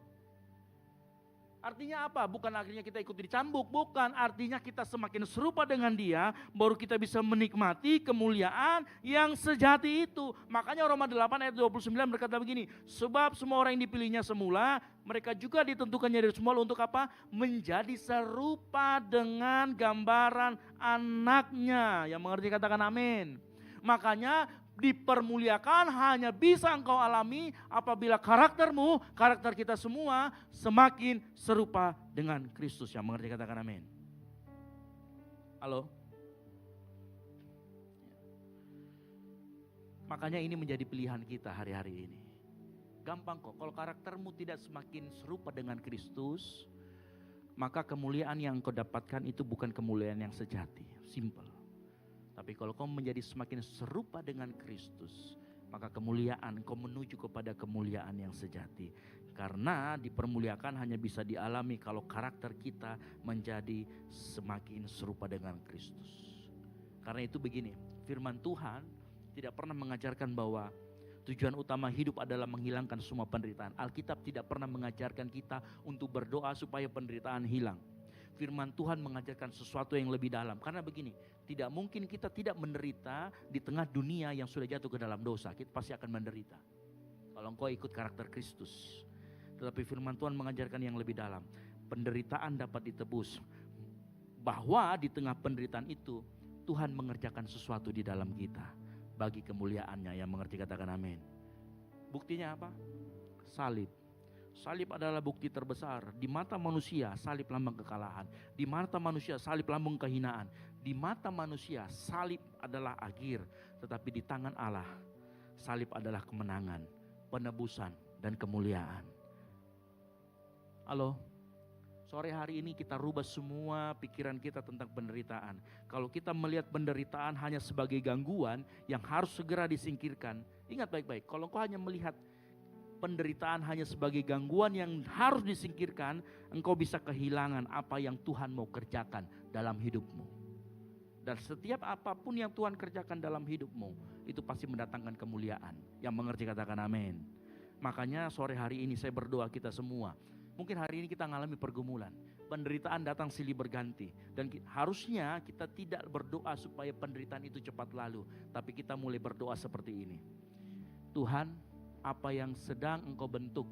Artinya apa? Bukan akhirnya kita ikut dicambuk, bukan. Artinya kita semakin serupa dengan Dia, baru kita bisa menikmati kemuliaan yang sejati itu. Makanya Roma 8 ayat 29 berkata begini, sebab semua orang yang dipilihnya semula, mereka juga ditentukannya dari semula untuk apa? Menjadi serupa dengan gambaran anaknya. Yang mengerti katakan amin. Makanya dipermuliakan hanya bisa engkau alami apabila karakter kita semua semakin serupa dengan Kristus. Yang mengerti katakan amin. Halo? Makanya ini menjadi pilihan kita hari-hari ini. Gampang kok, kalau karaktermu tidak semakin serupa dengan Kristus, maka kemuliaan yang kau dapatkan itu bukan kemuliaan yang sejati. Simple. Tapi kalau kau menjadi semakin serupa dengan Kristus, maka kemuliaan, engkau menuju kepada kemuliaan yang sejati. Karena dipermuliakan hanya bisa dialami kalau karakter kita menjadi semakin serupa dengan Kristus. Karena itu begini, firman Tuhan tidak pernah mengajarkan bahwa tujuan utama hidup adalah menghilangkan semua penderitaan. Alkitab tidak pernah mengajarkan kita untuk berdoa supaya penderitaan hilang. Firman Tuhan mengajarkan sesuatu yang lebih dalam. Karena begini, tidak mungkin kita tidak menderita di tengah dunia yang sudah jatuh ke dalam dosa. Kita pasti akan menderita kalau engkau ikut karakter Kristus. Tetapi firman Tuhan mengajarkan yang lebih dalam. Penderitaan dapat ditebus. Bahwa di tengah penderitaan itu Tuhan mengerjakan sesuatu di dalam kita bagi kemuliaannya. Yang mengerti katakan amin. Buktinya apa? Salib. Salib adalah bukti terbesar. Di mata manusia salib lambang kekalahan. Di mata manusia salib lambang kehinaan. Di mata manusia salib adalah akhir. Tetapi di tangan Allah salib adalah kemenangan, penebusan, dan kemuliaan. Halo, sore hari ini kita rubah semua pikiran kita tentang penderitaan. Kalau kita melihat penderitaan hanya sebagai gangguan yang harus segera disingkirkan, ingat baik-baik, kalau engkau hanya melihat penderitaan hanya sebagai gangguan yang harus disingkirkan, engkau bisa kehilangan apa yang Tuhan mau kerjakan dalam hidupmu. Dan setiap apapun yang Tuhan kerjakan dalam hidupmu, itu pasti mendatangkan kemuliaan. Yang mengerti katakan amin. Makanya sore hari ini saya berdoa kita semua. Mungkin hari ini kita mengalami pergumulan. Penderitaan datang silih berganti. Dan harusnya kita tidak berdoa supaya penderitaan itu cepat lalu. Tapi kita mulai berdoa seperti ini. Tuhan, apa yang sedang engkau bentuk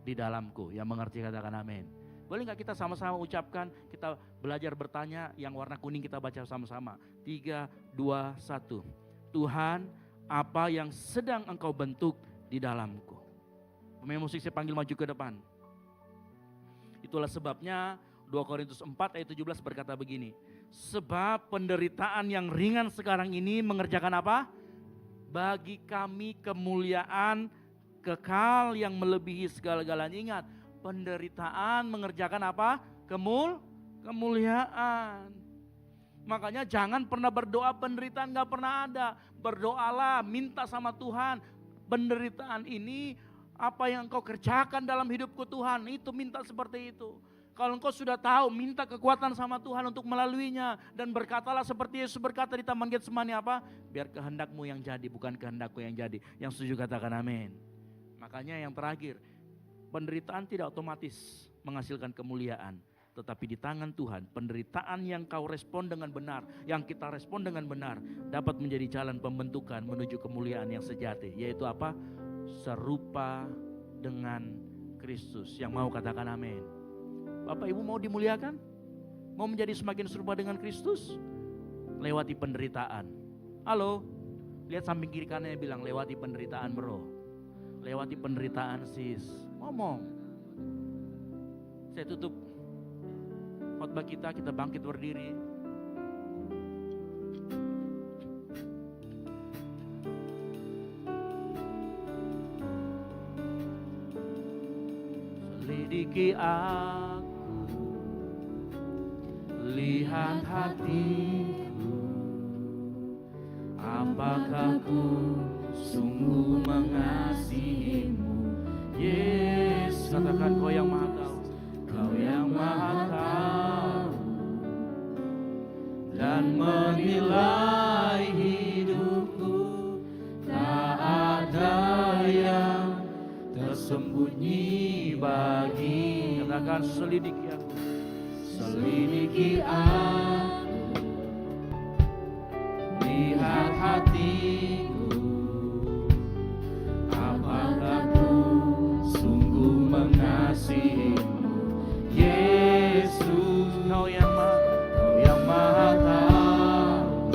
di dalamku, yang mengerti katakan amin. Boleh gak kita sama-sama ucapkan, kita belajar bertanya, yang warna kuning kita baca sama-sama. 3, 2, 1. Tuhan, apa yang sedang engkau bentuk di dalamku. Pemain musik saya panggil maju ke depan. Itulah sebabnya 2 Korintus 4 ayat 17 berkata begini. Sebab penderitaan yang ringan sekarang ini mengerjakan apa? Bagi kami kemuliaan kekal yang melebihi segala-galanya. Ingat, penderitaan mengerjakan apa? Kemuliaan. Makanya jangan pernah berdoa penderitaan gak pernah ada. Berdoalah, minta sama Tuhan. Penderitaan ini apa yang engkau kerjakan dalam hidupku Tuhan, itu minta seperti itu. Kalau engkau sudah tahu, minta kekuatan sama Tuhan untuk melaluinya. Dan berkatalah seperti Yesus berkata di Taman Getsemani apa? Biar kehendakmu yang jadi, bukan kehendakku yang jadi. Yang setuju katakan amin. Makanya yang terakhir, penderitaan tidak otomatis menghasilkan kemuliaan. Tetapi di tangan Tuhan, penderitaan yang kau respon dengan benar, yang kita respon dengan benar, dapat menjadi jalan pembentukan menuju kemuliaan yang sejati. Yaitu apa? Serupa dengan Kristus. Yang mau katakan amin. Bapak Ibu mau dimuliakan? Mau menjadi semakin serupa dengan Kristus? Lewati penderitaan. Halo, lihat samping kiri kanannya bilang lewati penderitaan bro. Lewati penderitaan sis. Ngomong. Saya tutup khotbah kita bangkit berdiri. Selidiki aku, lihat hatiku, apakah ku sungguh mengasihimu, Yesus. Katakan kau yang maha tahu, kau yang maha tahu, dan menilai hidupku, tak ada yang tersembunyi bagi. Katakan selidiki aku, selidiki aku, lihat hatiku, apakah ku sungguh mengasihimu, Yesus. Kau yang maha tahu,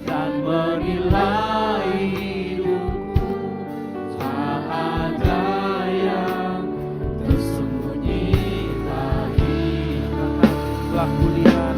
dan menilai hidupku, tak ada yang tersembunyi bagi. Telah kulihat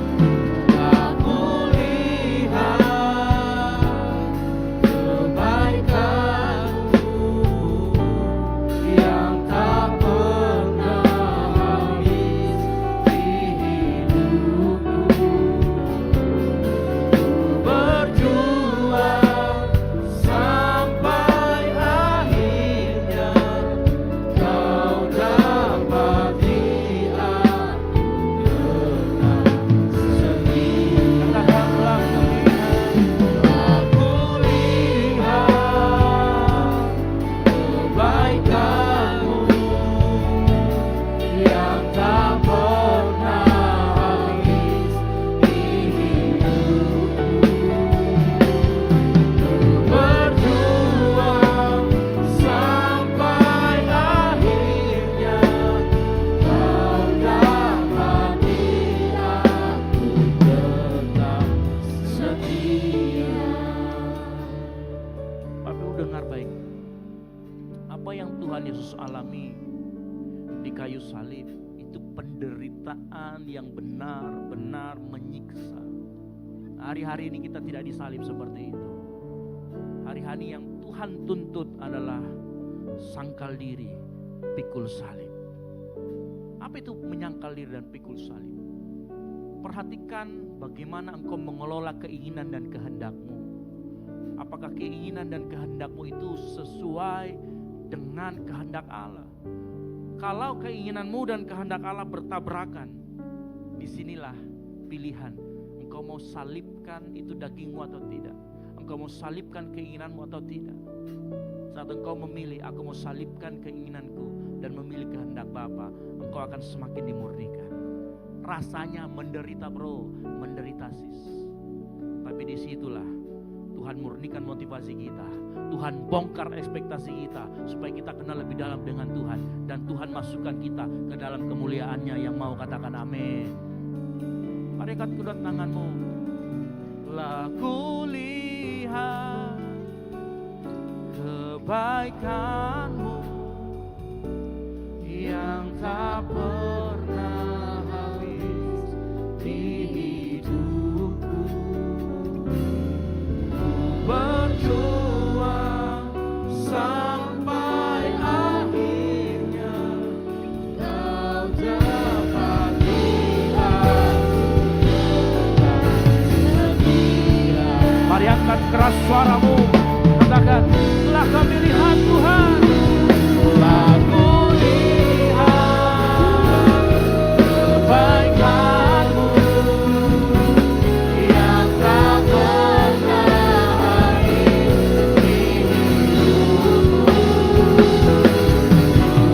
di kayu salib itu penderitaan yang benar-benar menyiksa. Hari-hari ini kita tidak disalib seperti itu. Hari-hari yang Tuhan tuntut adalah sangkal diri, pikul salib. Apa itu menyangkal diri dan pikul salib? Perhatikan bagaimana engkau mengelola keinginan dan kehendakmu. Apakah keinginan dan kehendakmu itu sesuai dengan kehendak Allah? Kalau keinginanmu dan kehendak Allah bertabrakan, disinilah pilihan. Engkau mau salibkan itu dagingmu atau tidak? Engkau mau salibkan keinginanmu atau tidak? Saat engkau memilih, aku mau salibkan keinginanku dan memilih kehendak Bapa, engkau akan semakin dimurnikan. Rasanya menderita bro, menderita sis. Tapi disitulah Tuhan murnikan motivasi kita. Tuhan bongkar ekspektasi kita supaya kita kenal lebih dalam dengan Tuhan. Dan Tuhan masukkan kita ke dalam kemuliaannya. Yang mau katakan amin. Mari angkat kedua tanganmu. Lah kulihat kebaikanmu yang tak pernah habis di hidupku. Berjuang sampai akhirnya kau dapat lihat. Mari angkat keras suaramu, katakan, telah kami lihat Tuhan, telah kulihat kebaikan-Mu yang tak pernah habis di hidupku.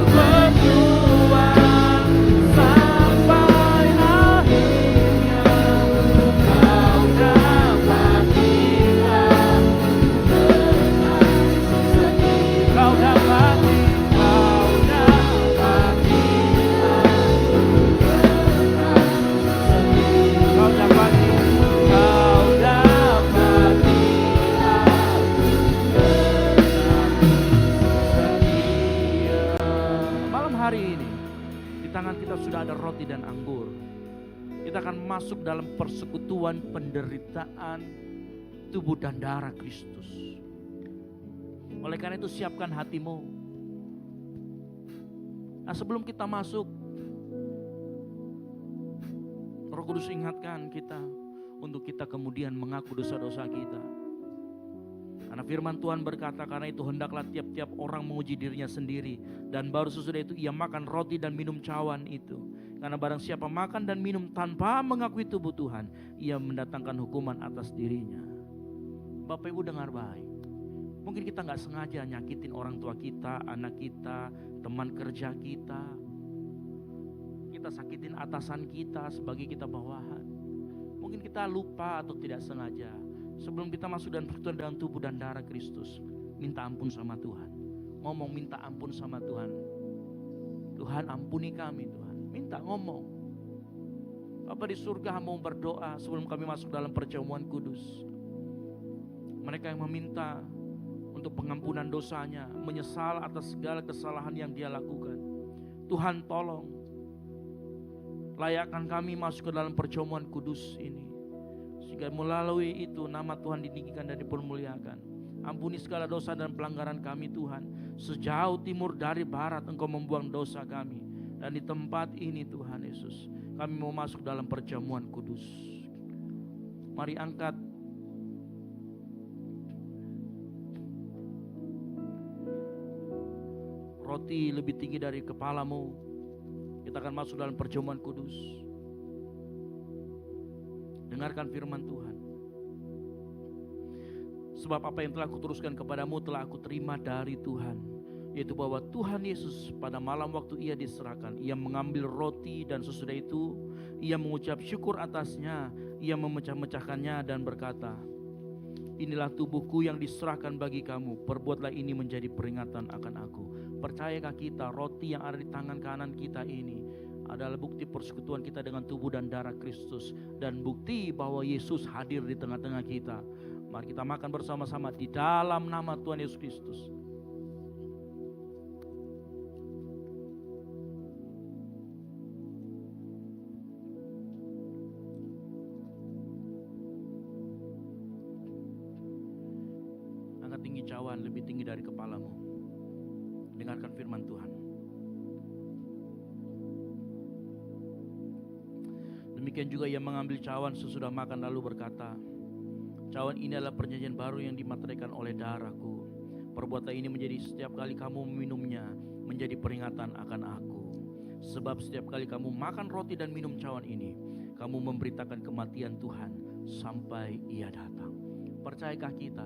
Berjuang sampai akhirnya kau dapat lihat. Kau dapat malam hari ini di tangan kita sudah ada roti dan anggur. Kita akan masuk dalam persekutuan penderitaan tubuh dan darah Kristus. Oleh karena itu siapkan hatimu. Nah, sebelum kita masuk, Roh Kudus ingatkan kita untuk kita kemudian mengaku dosa-dosa kita. Karena firman Tuhan berkata, karena itu hendaklah tiap-tiap orang menguji dirinya sendiri. Dan baru sesudah itu ia makan roti dan minum cawan itu. Karena barang siapa makan dan minum tanpa mengakui tubuh Tuhan, ia mendatangkan hukuman atas dirinya. Bapak Ibu dengar baik. Mungkin kita gak sengaja nyakitin orang tua kita, anak kita, teman kerja kita. Kita sakitin atasan kita sebagai kita bawahan. Mungkin kita lupa atau tidak sengaja. Sebelum kita masuk dan persekutuan dalam tubuh dan darah Kristus, minta ampun sama Tuhan. Ngomong minta ampun sama Tuhan. Tuhan ampuni kami Tuhan. Minta ngomong. Bapa di surga mau berdoa sebelum kami masuk dalam perjamuan kudus. Mereka yang meminta untuk pengampunan dosanya, menyesal atas segala kesalahan yang dia lakukan. Tuhan tolong, layakkan kami masuk ke dalam perjamuan kudus ini. Sehingga melalui itu nama Tuhan ditinggikan dan dipermuliakan. Ampuni segala dosa dan pelanggaran kami Tuhan. Sejauh timur dari barat Engkau membuang dosa kami. Dan di tempat ini Tuhan Yesus, kami mau masuk dalam perjamuan kudus. Mari angkat roti lebih tinggi dari kepalamu. Kita akan masuk dalam perjamuan kudus. Dengarkan firman Tuhan. Sebab apa yang telah kuteruskan kepadamu telah aku terima dari Tuhan, yaitu bahwa Tuhan Yesus pada malam waktu ia diserahkan, ia mengambil roti dan sesudah itu ia mengucap syukur atasnya, ia memecah-mecahkannya dan berkata, inilah tubuhku yang diserahkan bagi kamu, perbuatlah ini menjadi peringatan akan aku. Percayakah kita roti yang ada di tangan kanan kita ini adalah bukti persekutuan kita dengan tubuh dan darah Kristus, dan bukti bahwa Yesus hadir di tengah-tengah kita. Mari kita makan bersama-sama di dalam nama Tuhan Yesus Kristus. cawan lebih tinggi dari kepalamu. Dengarkan firman Tuhan. Demikian juga ia mengambil cawan sesudah makan lalu berkata, cawan ini adalah perjanjian baru yang dimateraikan oleh darahku. Perbuatan ini menjadi setiap kali kamu meminumnya menjadi peringatan akan aku. Sebab setiap kali kamu makan roti dan minum cawan ini, kamu memberitakan kematian Tuhan sampai ia datang. Percayakah kita?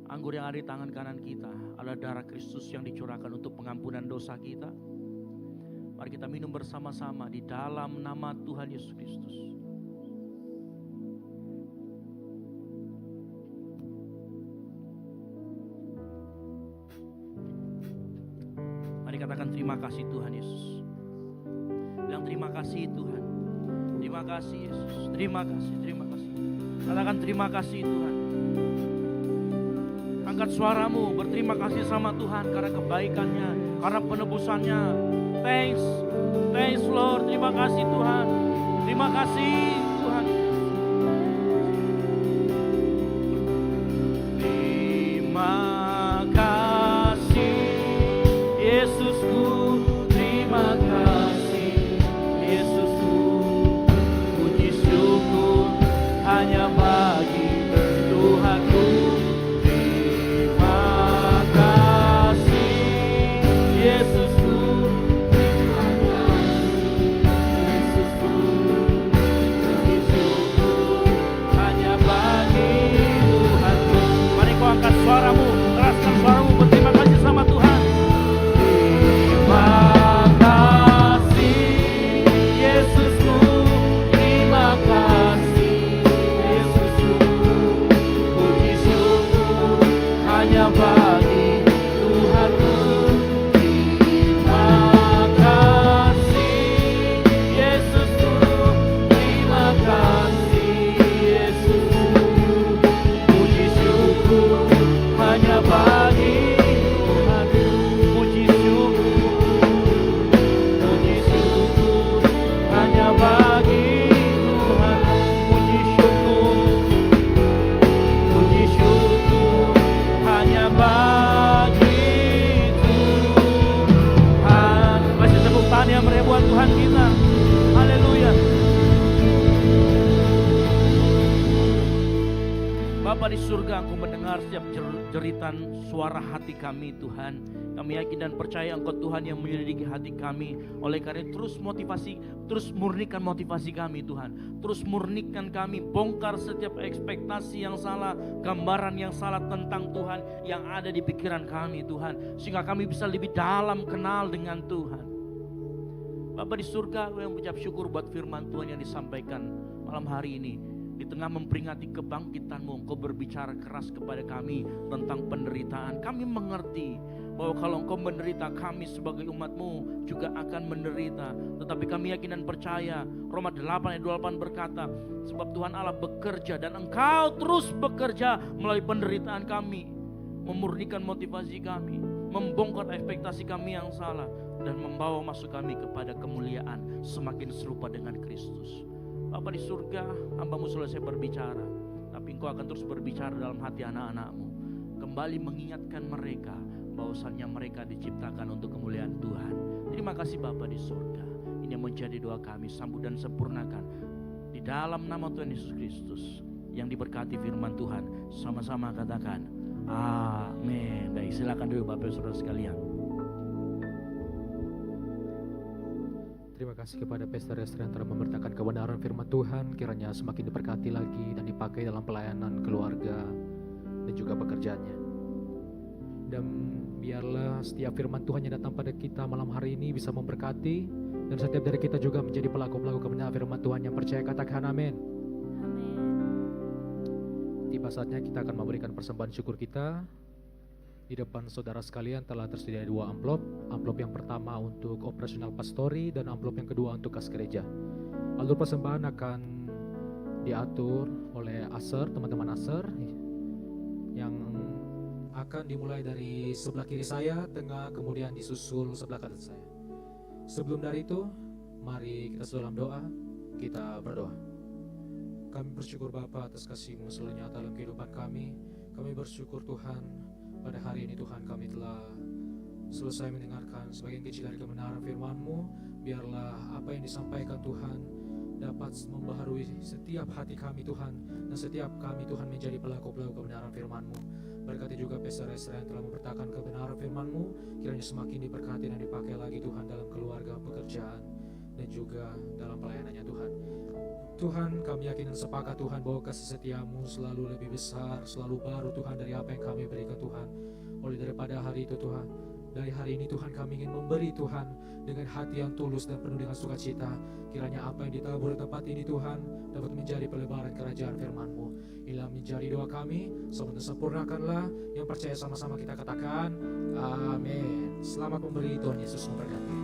Anggur yang ada di tangan kanan kita adalah darah Kristus yang dicurahkan untuk pengampunan dosa kita. Mari kita minum bersama-sama di dalam nama Tuhan Yesus Kristus. Mari katakan terima kasih Tuhan Yesus. Bilang terima kasih Tuhan. Terima kasih Yesus. Terima kasih, terima kasih. Katakan terima kasih Tuhan. Angkat suaramu, berterima kasih sama Tuhan karena kebaikannya, karena penebusannya. Thanks, thanks Lord. Terima kasih Tuhan. Terima kasih Tuhan. Terima kasih Yesusku. Terima kasih Yesusku. Puji syukur hanya bagi Tuhanku. Terima kasih Yesusku. Angkat suaramu, keraskan suaramu, berterima kasih sama Tuhan. Terima kasih Yesusku, terima kasih Yesusku. Puji syukur hanya bagi Tuhanku. Terima kasih Yesusku, terima kasih Yesusku. Puji syukur hanya bagi Tuhan. Puji syukur hanya bagi Tuhan. Puji syukur hanya bagi Tuhan. Kasih tepuk tangan yang meriah buat Tuhan kita. Haleluya. Bapa di surga, Engkau mendengar setiap jeritan suara hati kami Tuhan. Kami yakin dan percaya Engkau Tuhan yang menyelidiki hati kami. Oleh karena terus murnikan motivasi kami Tuhan. Terus murnikan kami, bongkar setiap ekspektasi yang salah, gambaran yang salah tentang Tuhan yang ada di pikiran kami Tuhan. Sehingga kami bisa lebih dalam kenal dengan Tuhan. Bapa di surga, kami mengucap syukur buat firman Tuhan yang disampaikan malam hari ini. Di tengah memperingati kebangkitan-Mu, Engkau berbicara keras kepada kami tentang penderitaan. Kami mengerti bahwa kalau Engkau menderita, kami sebagai umat-Mu juga akan menderita. Tetapi kami yakin dan percaya, Roma 8 ayat 28 berkata, sebab Tuhan Allah bekerja dan Engkau terus bekerja melalui penderitaan kami, memurnikan motivasi kami, membongkar ekspektasi kami yang salah, dan membawa masuk kami kepada kemuliaan semakin serupa dengan Kristus. Bapa di surga, hamba-Mu selesai berbicara, tapi Engkau akan terus berbicara dalam hati anak-anak-Mu. Kembali mengingatkan mereka bahwasannya mereka diciptakan untuk kemuliaan Tuhan. Terima kasih Bapa di surga. Ini yang menjadi doa kami, sambut dan sempurnakan di dalam nama Tuhan Yesus Kristus yang diberkati firman Tuhan. Sama-sama katakan amin. Baik, silakan dulu Bapak Saudara sekalian. Terima kasih kepada Pastor Esther yang telah memberitakan kebenaran firman Tuhan. Kiranya semakin diberkati lagi dan dipakai dalam pelayanan keluarga dan juga pekerjaannya. Dan biarlah setiap firman Tuhan yang datang pada kita malam hari ini bisa memberkati, dan setiap dari kita juga menjadi pelaku-pelaku kebenaran firman Tuhan yang percaya. Katakan amin. Tiba saatnya kita akan memberikan persembahan syukur kita. Di depan saudara sekalian telah tersedia 2 amplop. Amplop yang pertama untuk operasional pastori dan amplop yang kedua untuk kas gereja. Alur persembahan akan diatur oleh Aser, teman-teman Aser, yang akan dimulai dari sebelah kiri saya, tengah, kemudian disusul sebelah kanan saya. Sebelum dari itu, mari kita dalam doa, kita berdoa. Kami bersyukur Bapa atas kasih-Mu selalu nyata dalam kehidupan kami. Kami bersyukur Tuhan pada hari ini Tuhan kami telah selesai mendengarkan sebagian kecil dari kebenaran firman-Mu. Biarlah apa yang disampaikan Tuhan dapat membaharui setiap hati kami Tuhan, dan setiap kami Tuhan menjadi pelaku-pelaku kebenaran firman-Mu. Berkati juga Pesara-Pesara yang telah memberitakan kebenaran firman-Mu, kiranya semakin diberkati dan dipakai lagi Tuhan dalam keluarga, pekerjaan, dan juga dalam pelayanannya Tuhan. Tuhan, kami yakin dan sepakat Tuhan bahwa kasih setia-Mu selalu lebih besar, selalu baru Tuhan dari apa yang kami berikan Tuhan. Oleh daripada hari itu Tuhan, dari hari ini Tuhan kami ingin memberi Tuhan dengan hati yang tulus dan penuh dengan sukacita. Kiranya apa yang ditabur di tempat ini Tuhan dapat menjadi pelebaran kerajaan firman-Mu. Inilah menjadi doa kami, semoga sempurnakanlah. Yang percaya sama-sama kita katakan amin. Selamat memberi, Tuhan Yesus memberkati.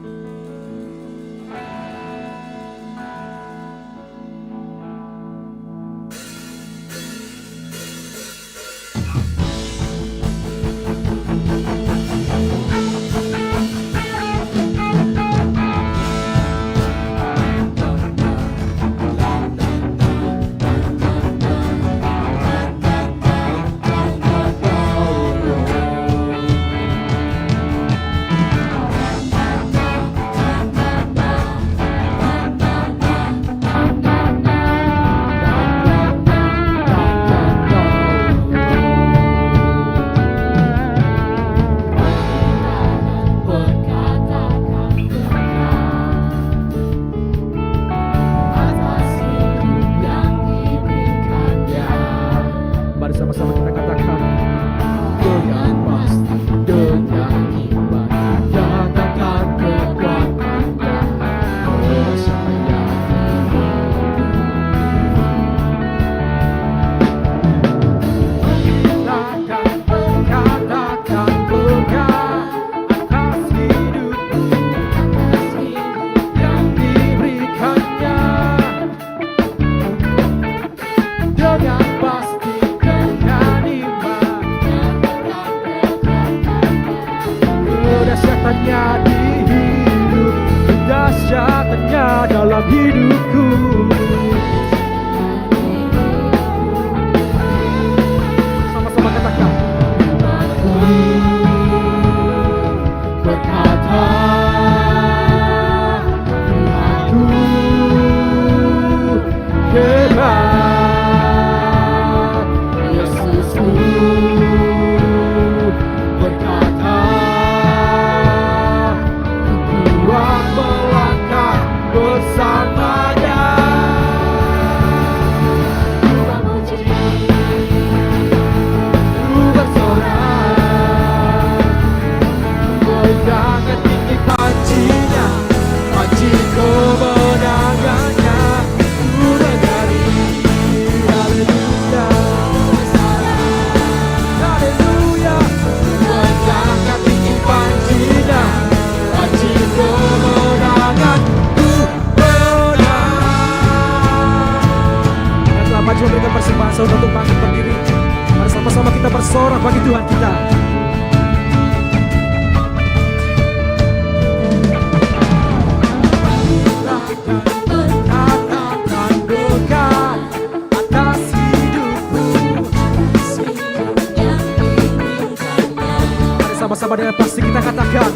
Sama-sama dengan pasti kita katakan,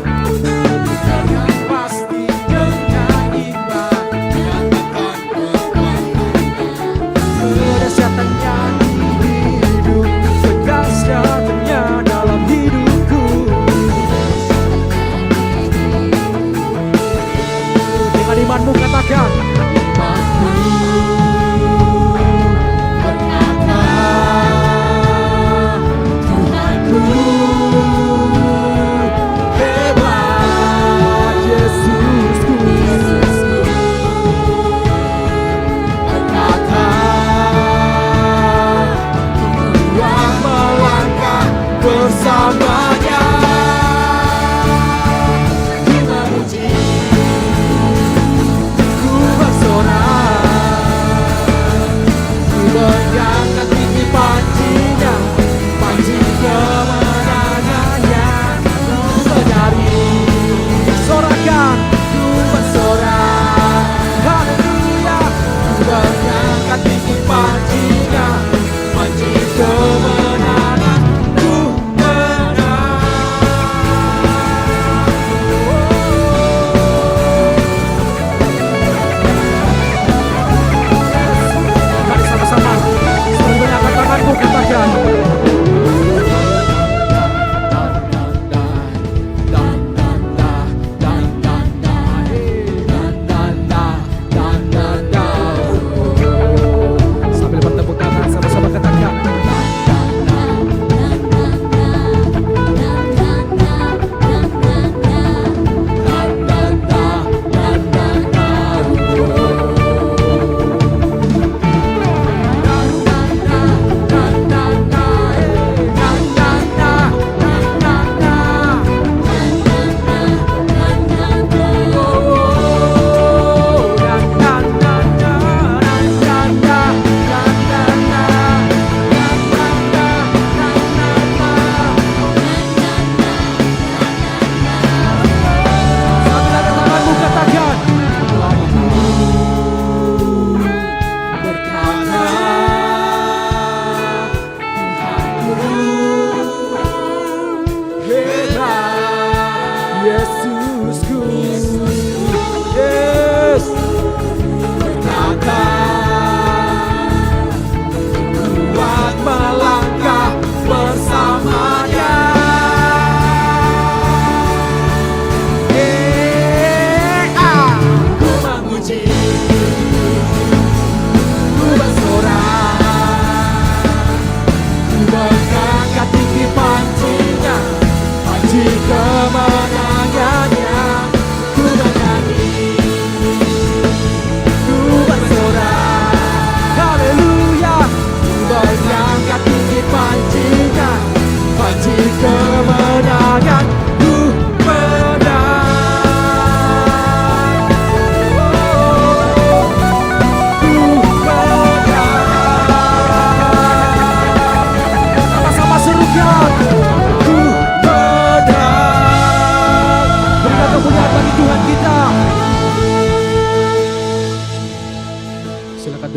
dengan pasti, dengan iman, kedahsyatannya di hidup, kedahsyatannya dalam hidupku. Dengan imanmu katakan, bersamanya ku memuji, ku bersorak.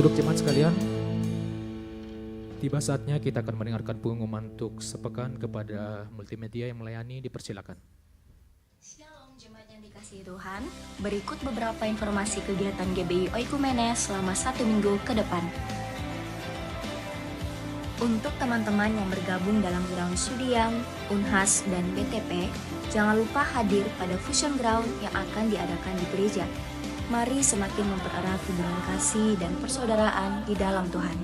duduk jemaat sekalian. Tiba saatnya kita akan mendengarkan pengumuman untuk sepekan kepada multimedia yang melayani, dipersilakan. Shalom jemaat yang dikasihi Tuhan. Berikut beberapa informasi kegiatan GBI Oikumene selama 1 minggu ke depan. Untuk teman-teman yang bergabung dalam Ground Sudiang, Unhas, dan BTP, jangan lupa hadir pada Fusion Ground yang akan diadakan di gereja. Mari semakin mempererat hubungan kasih dan persaudaraan di dalam Tuhan.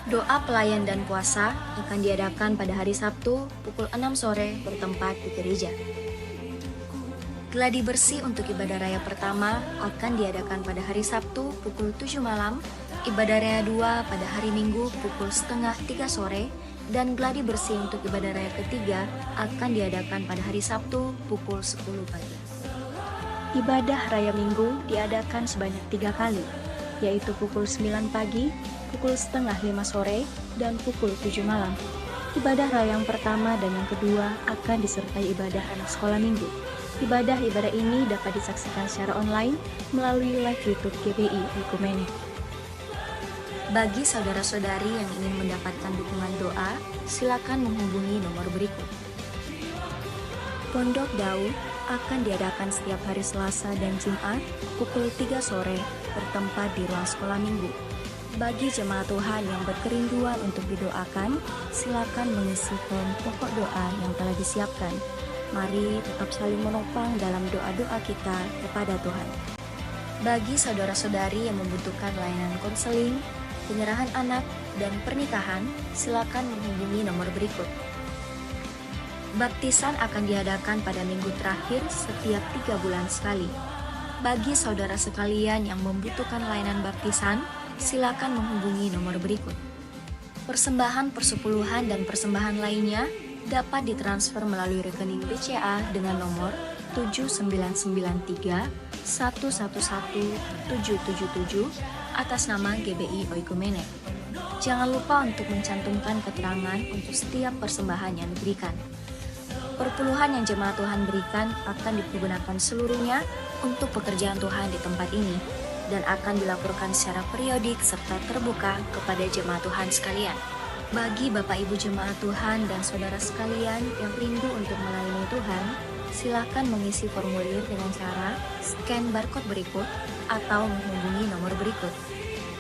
Doa pelayan dan puasa akan diadakan pada hari Sabtu pukul 6 sore bertempat di gereja. Gladi bersih untuk ibadah raya pertama akan diadakan pada hari Sabtu pukul 7 malam, ibadah raya 2 pada hari Minggu pukul setengah 3 sore, dan gladi bersih untuk ibadah raya ketiga akan diadakan pada hari Sabtu pukul 10 pagi. Ibadah raya Minggu diadakan sebanyak 3 kali, yaitu pukul 9 pagi, pukul setengah 5 sore, dan pukul 7 malam. Ibadah raya yang pertama dan yang kedua akan disertai ibadah anak sekolah minggu. Ibadah-ibadah ini dapat disaksikan secara online melalui live YouTube GBI Oikumene. Bagi saudara-saudari yang ingin mendapatkan dukungan doa, silakan menghubungi nomor berikut. Pondok Daud akan diadakan setiap hari Selasa dan Jumat pukul 3 sore bertempat di ruang sekolah minggu. Bagi jemaat Tuhan yang berkerinduan untuk didoakan, silakan mengisi form pokok doa yang telah disiapkan. Mari tetap saling menopang dalam doa-doa kita kepada Tuhan. Bagi saudara-saudari yang membutuhkan layanan konseling, penyerahan anak, dan pernikahan, silakan menghubungi nomor berikut. Baptisan akan diadakan pada minggu terakhir setiap 3 bulan sekali. Bagi saudara sekalian yang membutuhkan layanan baptisan, silakan menghubungi nomor berikut. Persembahan persepuluhan dan persembahan lainnya dapat ditransfer melalui rekening BCA dengan nomor 7993 111 777 atas nama GBI Oikumene. Jangan lupa untuk mencantumkan keterangan untuk setiap persembahan yang diberikan. Perpuluhan yang jemaat Tuhan berikan akan dipergunakan seluruhnya untuk pekerjaan Tuhan di tempat ini dan akan dilaporkan secara periodik serta terbuka kepada jemaat Tuhan sekalian. Bagi Bapak Ibu jemaat Tuhan dan saudara sekalian yang rindu untuk melayani Tuhan, silakan mengisi formulir dengan cara scan barcode berikut atau menghubungi nomor berikut.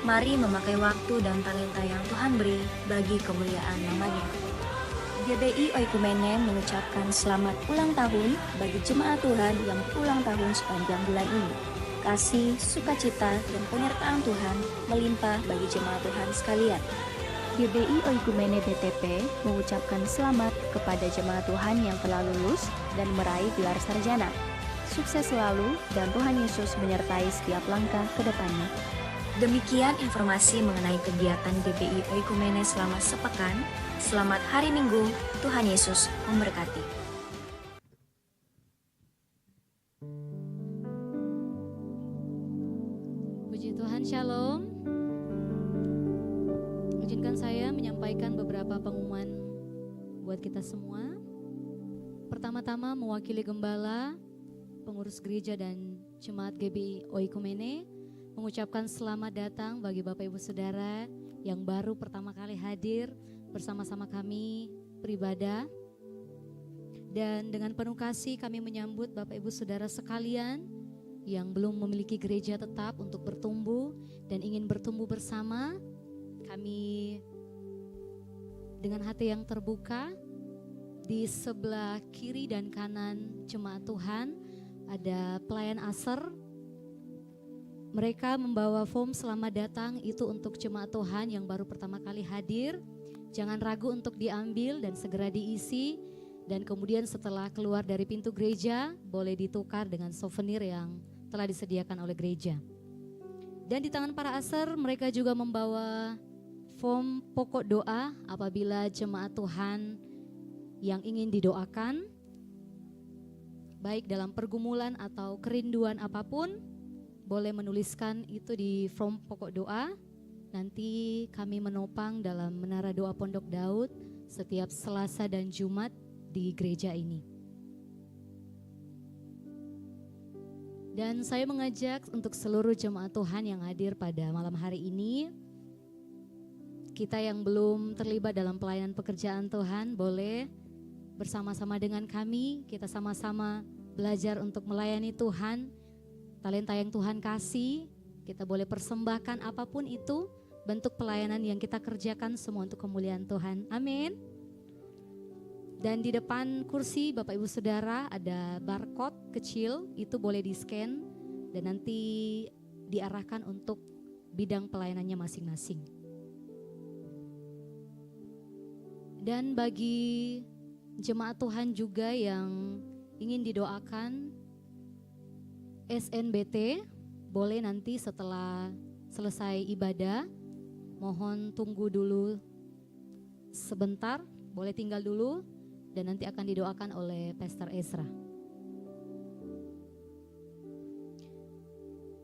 Mari memakai waktu dan talenta yang Tuhan beri bagi kemuliaan namanya. GBI Oikumene mengucapkan selamat ulang tahun bagi jemaat Tuhan yang ulang tahun sepanjang bulan ini. Kasih, sukacita, dan penyertaan Tuhan melimpah bagi jemaat Tuhan sekalian. GBI Oikumene BTP mengucapkan selamat kepada jemaat Tuhan yang telah lulus dan meraih gelar sarjana. Sukses selalu dan Tuhan Yesus menyertai setiap langkah ke depannya. Demikian informasi mengenai kegiatan GBI Oikumene selama sepekan. Selamat hari Minggu, Tuhan Yesus memberkati. Puji Tuhan, Shalom. Izinkan saya menyampaikan beberapa pengumuman buat kita semua. Pertama-tama mewakili gembala, pengurus gereja dan jemaat GBI Oikumene mengucapkan selamat datang bagi Bapak Ibu Saudara yang baru pertama kali hadir bersama-sama kami beribadah. Dan dengan penuh kasih kami menyambut Bapak Ibu Saudara sekalian yang belum memiliki gereja tetap untuk bertumbuh dan ingin bertumbuh bersama. Kami dengan hati yang terbuka, di sebelah kiri dan kanan jemaat Tuhan ada pelayan Aser. Mereka membawa form selamat datang itu untuk jemaat Tuhan yang baru pertama kali hadir. Jangan ragu untuk diambil dan segera diisi. Dan kemudian setelah keluar dari pintu gereja boleh ditukar dengan souvenir yang telah disediakan oleh gereja. Dan di tangan para Aser mereka juga membawa form pokok doa apabila jemaat Tuhan yang ingin didoakan, baik dalam pergumulan atau kerinduan apapun, boleh menuliskan itu di form pokok doa. Nanti kami menopang dalam Menara Doa Pondok Daud setiap Selasa dan Jumat di gereja ini. Dan saya mengajak untuk seluruh jemaat Tuhan yang hadir pada malam hari ini, kita yang belum terlibat dalam pelayanan pekerjaan Tuhan, boleh bersama-sama dengan kami, kita sama-sama belajar untuk melayani Tuhan. Talenta yang Tuhan kasih, kita boleh persembahkan apapun itu, bentuk pelayanan yang kita kerjakan semua untuk kemuliaan Tuhan. Amin. Dan di depan kursi Bapak Ibu Saudara ada barcode kecil, itu boleh di-scan dan nanti diarahkan untuk bidang pelayanannya masing-masing. Dan bagi jemaat Tuhan juga yang ingin didoakan SNBT, boleh nanti setelah selesai ibadah, mohon tunggu dulu sebentar, boleh tinggal dulu. Dan nanti akan didoakan oleh Pastor Ezra.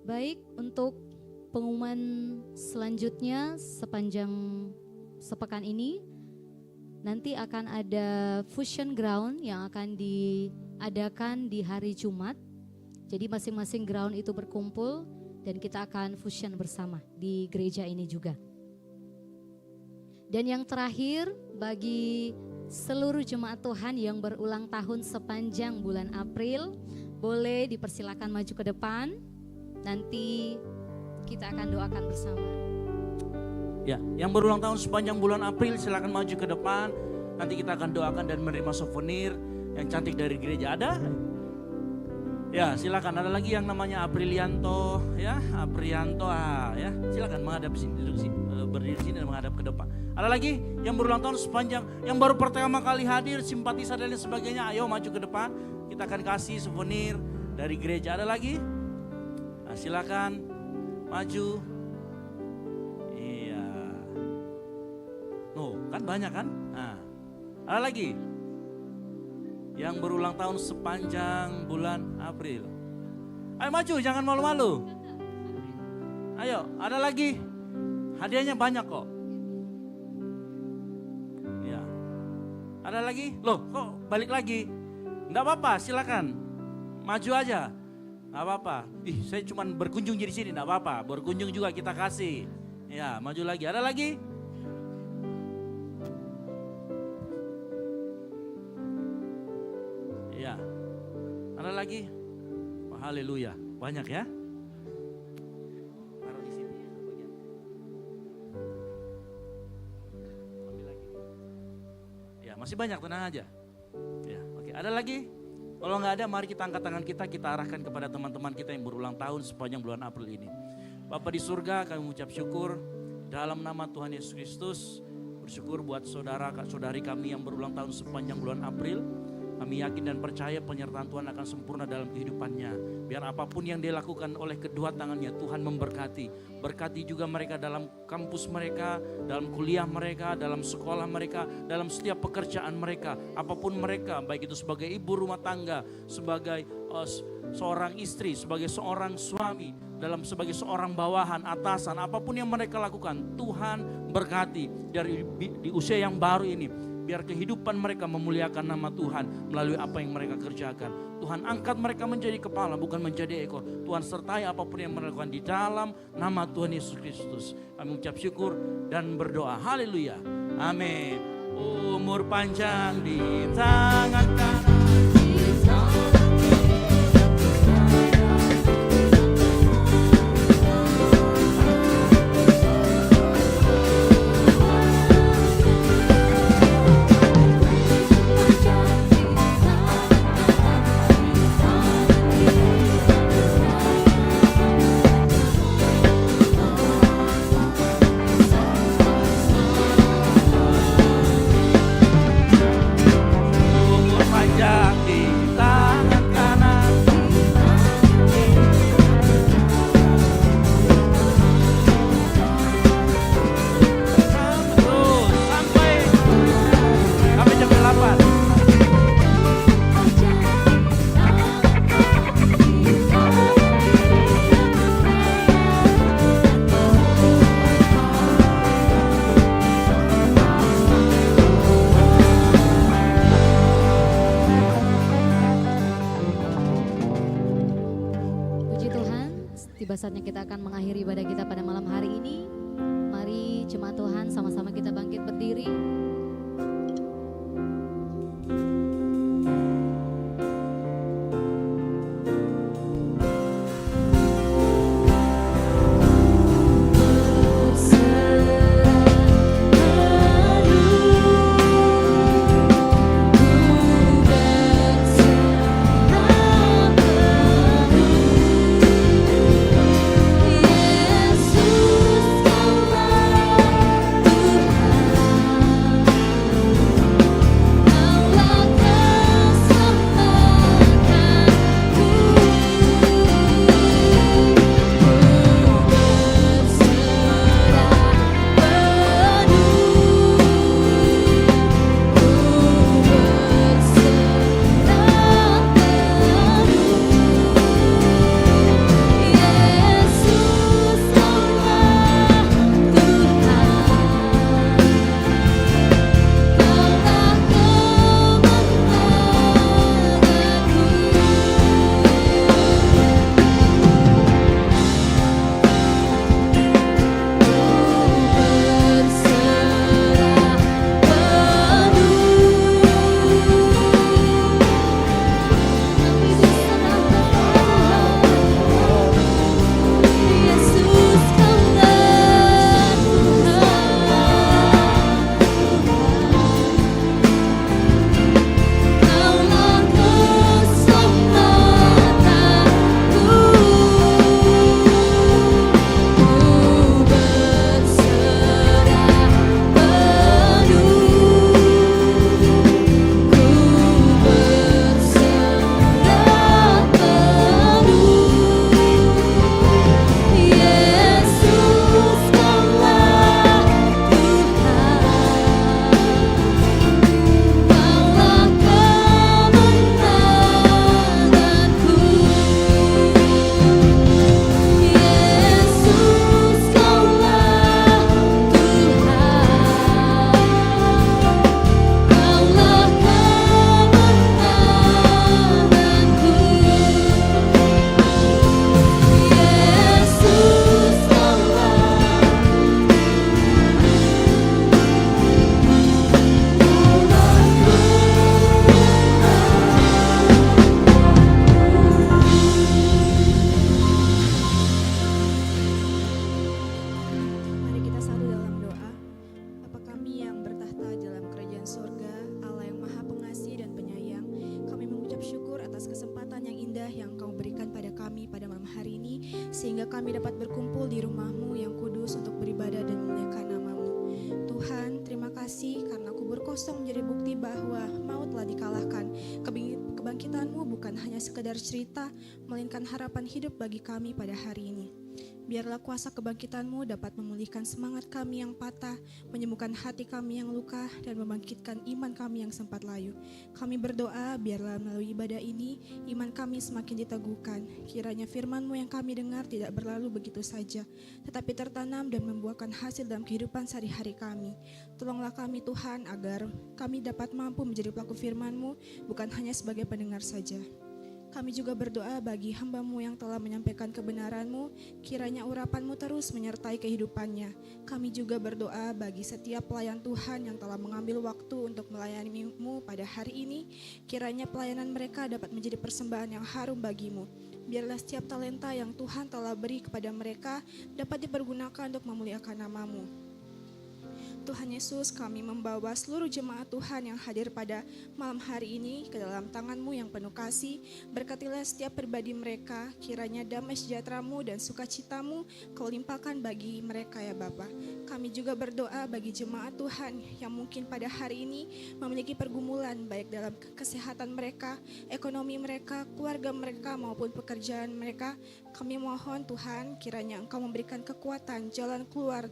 Baik, untuk pengumuman selanjutnya sepanjang sepekan ini, nanti akan ada Fusion Ground yang akan diadakan di hari Jumat. Jadi masing-masing ground itu berkumpul dan kita akan fusion bersama di gereja ini juga. Dan yang terakhir, bagi seluruh jemaat Tuhan yang berulang tahun sepanjang bulan April, boleh dipersilakan maju ke depan. Nanti kita akan doakan bersama. Ya, yang berulang tahun sepanjang bulan April silakan maju ke depan. Nanti kita akan doakan dan menerima souvenir yang cantik dari gereja. Ada? Ya, silakan. Ada lagi yang namanya Aprilianto, ya, Aprianto, ya. Silakan menghadap sini, duduk sini, berdiri sini dan menghadap ke depan. Ada lagi yang berulang tahun sepanjang, yang baru pertama kali hadir, simpatisan dan lain sebagainya, ayo maju ke depan. Kita akan kasih souvenir dari gereja. Ada lagi? Nah, silakan maju. Iya. Kan banyak kan? Nah, ada lagi yang berulang tahun sepanjang bulan April. Ayo maju, jangan malu-malu. Ayo, ada lagi. Hadiahnya banyak kok. Ada lagi? Loh, kok balik lagi? Enggak apa-apa, silakan. Maju aja. Enggak apa-apa. Saya cuma berkunjung di sini, enggak apa-apa. Berkunjung juga kita kasih. Ya, maju lagi. Ada lagi? Ya. Ada lagi? Oh, haleluya. Banyak ya? Taruh di sini. Masih banyak, tenang aja. Ya, oke. Ada lagi? Kalau nggak ada, mari kita angkat tangan kita arahkan kepada teman-teman kita yang berulang tahun sepanjang bulan April ini. Bapa di surga, kami mengucap syukur dalam nama Tuhan Yesus Kristus. Bersyukur buat saudara-saudari kami yang berulang tahun sepanjang bulan April. Kami yakin dan percaya penyertaan Tuhan akan sempurna dalam kehidupannya. Biar apapun yang dia lakukan oleh kedua tangannya, Tuhan memberkati. Berkati juga mereka dalam kampus mereka, dalam kuliah mereka, dalam sekolah mereka, dalam setiap pekerjaan mereka. Apapun mereka, baik itu sebagai ibu rumah tangga, sebagai seorang istri, sebagai seorang suami, sebagai seorang bawahan, atasan, apapun yang mereka lakukan, Tuhan berkati dari di usia yang baru ini. Biar kehidupan mereka memuliakan nama Tuhan melalui apa yang mereka kerjakan. Tuhan angkat mereka menjadi kepala, bukan menjadi ekor. Tuhan sertai apapun yang mereka lakukan di dalam nama Tuhan Yesus Kristus. Kami mengucap syukur dan berdoa. Haleluya. Amin. Umur panjang di tangan kanan. tiba saatnya kita akan mengakhiri ibadah kita pada malam hari ini. Mari jemaat Tuhan sama-sama kita bangkit berdiri. sehingga kami dapat berkumpul di rumah-Mu yang kudus untuk beribadah dan memuliakan nama-Mu. Tuhan, terima kasih karena kubur kosong menjadi bukti bahwa maut telah dikalahkan. Kebangkitan-Mu bukan hanya sekedar cerita, melainkan harapan hidup bagi kami pada hari ini. Biarlah kuasa kebangkitan-Mu dapat memulihkan semangat kami yang patah, menyembuhkan hati kami yang luka, dan membangkitkan iman kami yang sempat layu. Kami berdoa biarlah melalui ibadah ini, iman kami semakin diteguhkan. Kiranya firman-Mu yang kami dengar tidak berlalu begitu saja, tetapi tertanam dan membuahkan hasil dalam kehidupan sehari-hari kami. Tolonglah kami Tuhan agar kami dapat mampu menjadi pelaku firman-Mu, bukan hanya sebagai pendengar saja. Kami juga berdoa bagi hamba-Mu yang telah menyampaikan kebenaran-Mu, kiranya urapan-Mu terus menyertai kehidupannya. Kami juga berdoa bagi setiap pelayan Tuhan yang telah mengambil waktu untuk melayani-Mu pada hari ini, kiranya pelayanan mereka dapat menjadi persembahan yang harum bagi-Mu. Biarlah setiap talenta yang Tuhan telah beri kepada mereka dapat dipergunakan untuk memuliakan nama-Mu. Tuhan Yesus, kami membawa seluruh jemaat Tuhan yang hadir pada malam hari ini ke dalam tangan-Mu yang penuh kasih. Berkatilah setiap pribadi mereka, kiranya damai sejahtera-Mu dan sukacita-Mu Kau limpahkan bagi mereka ya Bapa. Kami juga berdoa bagi jemaat Tuhan yang mungkin pada hari ini memiliki pergumulan baik dalam kesehatan mereka, ekonomi mereka, keluarga mereka maupun pekerjaan mereka. Kami mohon Tuhan, kiranya Engkau memberikan kekuatan, jalan keluar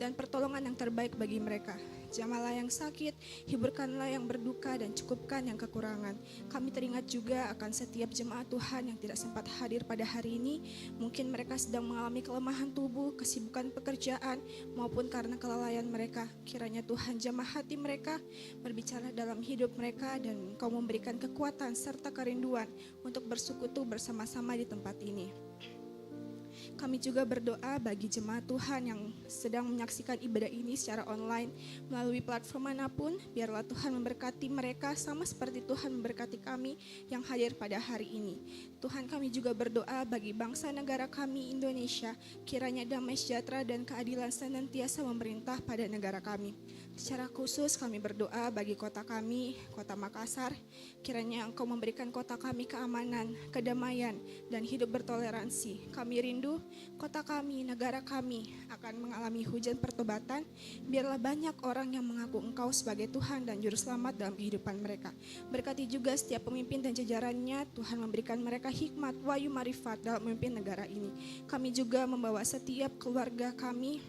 dan pertolongan yang terbaik bagi mereka. Jamahlah yang sakit, hiburkanlah yang berduka, dan cukupkan yang kekurangan. Kami teringat juga akan setiap jemaat Tuhan yang tidak sempat hadir pada hari ini. Mungkin mereka sedang mengalami kelemahan tubuh, kesibukan pekerjaan, maupun karena kelalaian mereka. Kiranya Tuhan jamah hati mereka, berbicara dalam hidup mereka, dan Engkau memberikan kekuatan serta kerinduan untuk bersekutu bersama-sama di tempat ini. Kami juga berdoa bagi jemaat Tuhan yang sedang menyaksikan ibadah ini secara online melalui platform manapun. Biarlah Tuhan memberkati mereka sama seperti Tuhan memberkati kami yang hadir pada hari ini. Tuhan, kami juga berdoa bagi bangsa negara kami Indonesia, kiranya damai sejahtera dan keadilan senantiasa memerintah pada negara kami. Secara khusus kami berdoa bagi kota kami, kota Makassar, kiranya Engkau memberikan kota kami keamanan, kedamaian, dan hidup bertoleransi. Kami rindu kota kami, negara kami akan mengalami hujan pertobatan. Biarlah banyak orang yang mengaku Engkau sebagai Tuhan dan Juru Selamat dalam kehidupan mereka. Berkati juga setiap pemimpin dan jajarannya, Tuhan memberikan mereka hikmat, wahyu, marifat dalam memimpin negara ini. Kami juga membawa setiap keluarga kami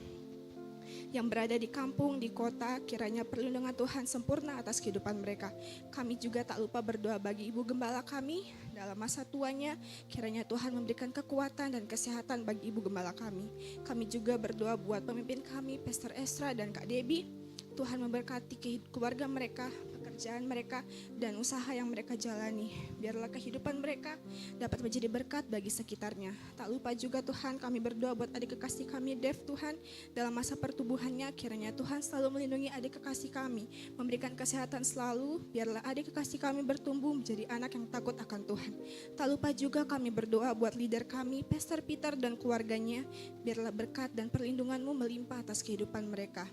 yang berada di kampung, di kota, kiranya perlindungan Tuhan sempurna atas kehidupan mereka. Kami juga tak lupa berdoa bagi Ibu Gembala kami dalam masa tuanya, kiranya Tuhan memberikan kekuatan dan kesehatan bagi Ibu Gembala kami. Kami juga berdoa buat pemimpin kami, Pastor Esra dan Kak Debbie. Tuhan memberkati keluarga mereka, pekerjaan mereka, dan usaha yang mereka jalani. Biarlah kehidupan mereka dapat menjadi berkat bagi sekitarnya. Tak lupa juga Tuhan, kami berdoa buat adik kekasih kami Dev Tuhan, dalam masa pertumbuhannya, kiranya Tuhan selalu melindungi adik kekasih kami, memberikan kesehatan selalu. Biarlah adik kekasih kami bertumbuh menjadi anak yang takut akan Tuhan. Tak lupa juga kami berdoa buat leader kami, Pastor Peter dan keluarganya. Biarlah berkat dan perlindungan-Mu melimpah atas kehidupan mereka.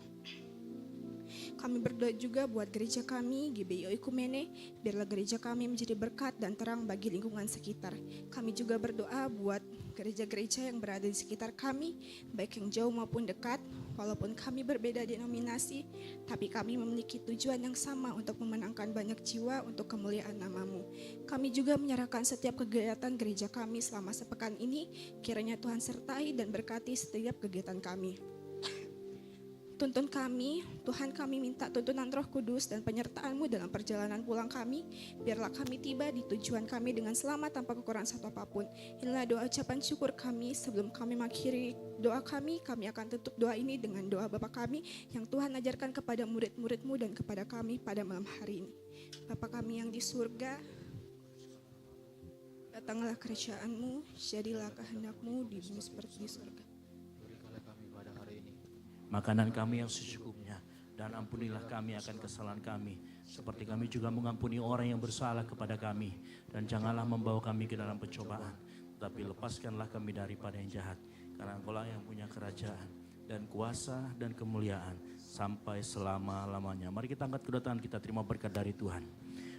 Kami berdoa juga buat gereja kami, GBI Oikumene, biarlah gereja kami menjadi berkat dan terang bagi lingkungan sekitar. Kami juga berdoa buat gereja-gereja yang berada di sekitar kami, baik yang jauh maupun dekat. Walaupun kami berbeda denominasi, tapi kami memiliki tujuan yang sama untuk memenangkan banyak jiwa untuk kemuliaan nama-Mu. Kami juga menyerahkan setiap kegiatan gereja kami selama sepekan ini, kiranya Tuhan sertai dan berkati setiap kegiatan kami. Tuntun kami, Tuhan, kami minta tuntunan Roh Kudus dan penyertaan-Mu dalam perjalanan pulang kami. Biarlah kami tiba di tujuan kami dengan selamat tanpa kekurangan satu apapun. Inilah doa ucapan syukur kami. Sebelum kami mengakhiri doa kami akan tutup doa ini dengan doa Bapa kami yang Tuhan ajarkan kepada murid-murid-Mu dan kepada kami pada malam hari ini. Bapa kami yang di surga, datanglah kerajaan-Mu, jadilah kehendak-Mu di bumi seperti di surga. Makanan kami yang secukupnya, dan ampunilah kami akan kesalahan kami, seperti kami juga mengampuni orang yang bersalah kepada kami. Dan janganlah membawa kami ke dalam pencobaan, tetapi lepaskanlah kami daripada yang jahat. Karena Engkau-lah yang punya kerajaan dan kuasa dan kemuliaan sampai selama-lamanya. Mari kita angkat kedua tangan kita, terima berkat dari Tuhan.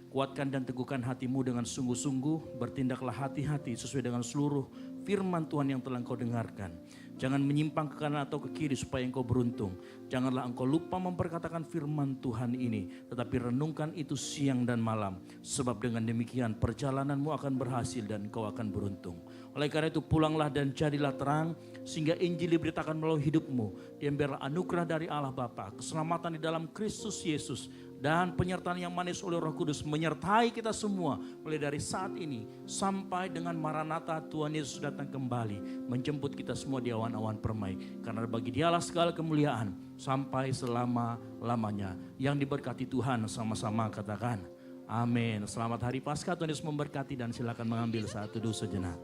Kuatkan dan teguhkan hatimu dengan sungguh-sungguh, bertindaklah hati-hati sesuai dengan seluruh firman Tuhan yang telah engkau dengarkan. Jangan menyimpang ke kanan atau ke kiri supaya engkau beruntung. Janganlah engkau lupa memperkatakan firman Tuhan ini, tetapi renungkan itu siang dan malam. Sebab dengan demikian perjalananmu akan berhasil dan engkau akan beruntung. Oleh karena itu pulanglah dan jadilah terang, sehingga Injil diberitakan melalui hidupmu. Dan biarlah anugerah dari Allah Bapa, keselamatan di dalam Kristus Yesus, dan penyertaan yang manis oleh Roh Kudus menyertai kita semua mulai dari saat ini sampai dengan Maranatha Tuhan Yesus datang kembali menjemput kita semua di awan-awan permai. Karena bagi Dialah segala kemuliaan sampai selama-lamanya. Yang diberkati Tuhan sama-sama katakan amin. Selamat hari Paskah, Tuhan Yesus memberkati, dan silakan mengambil saat teduh sejenak.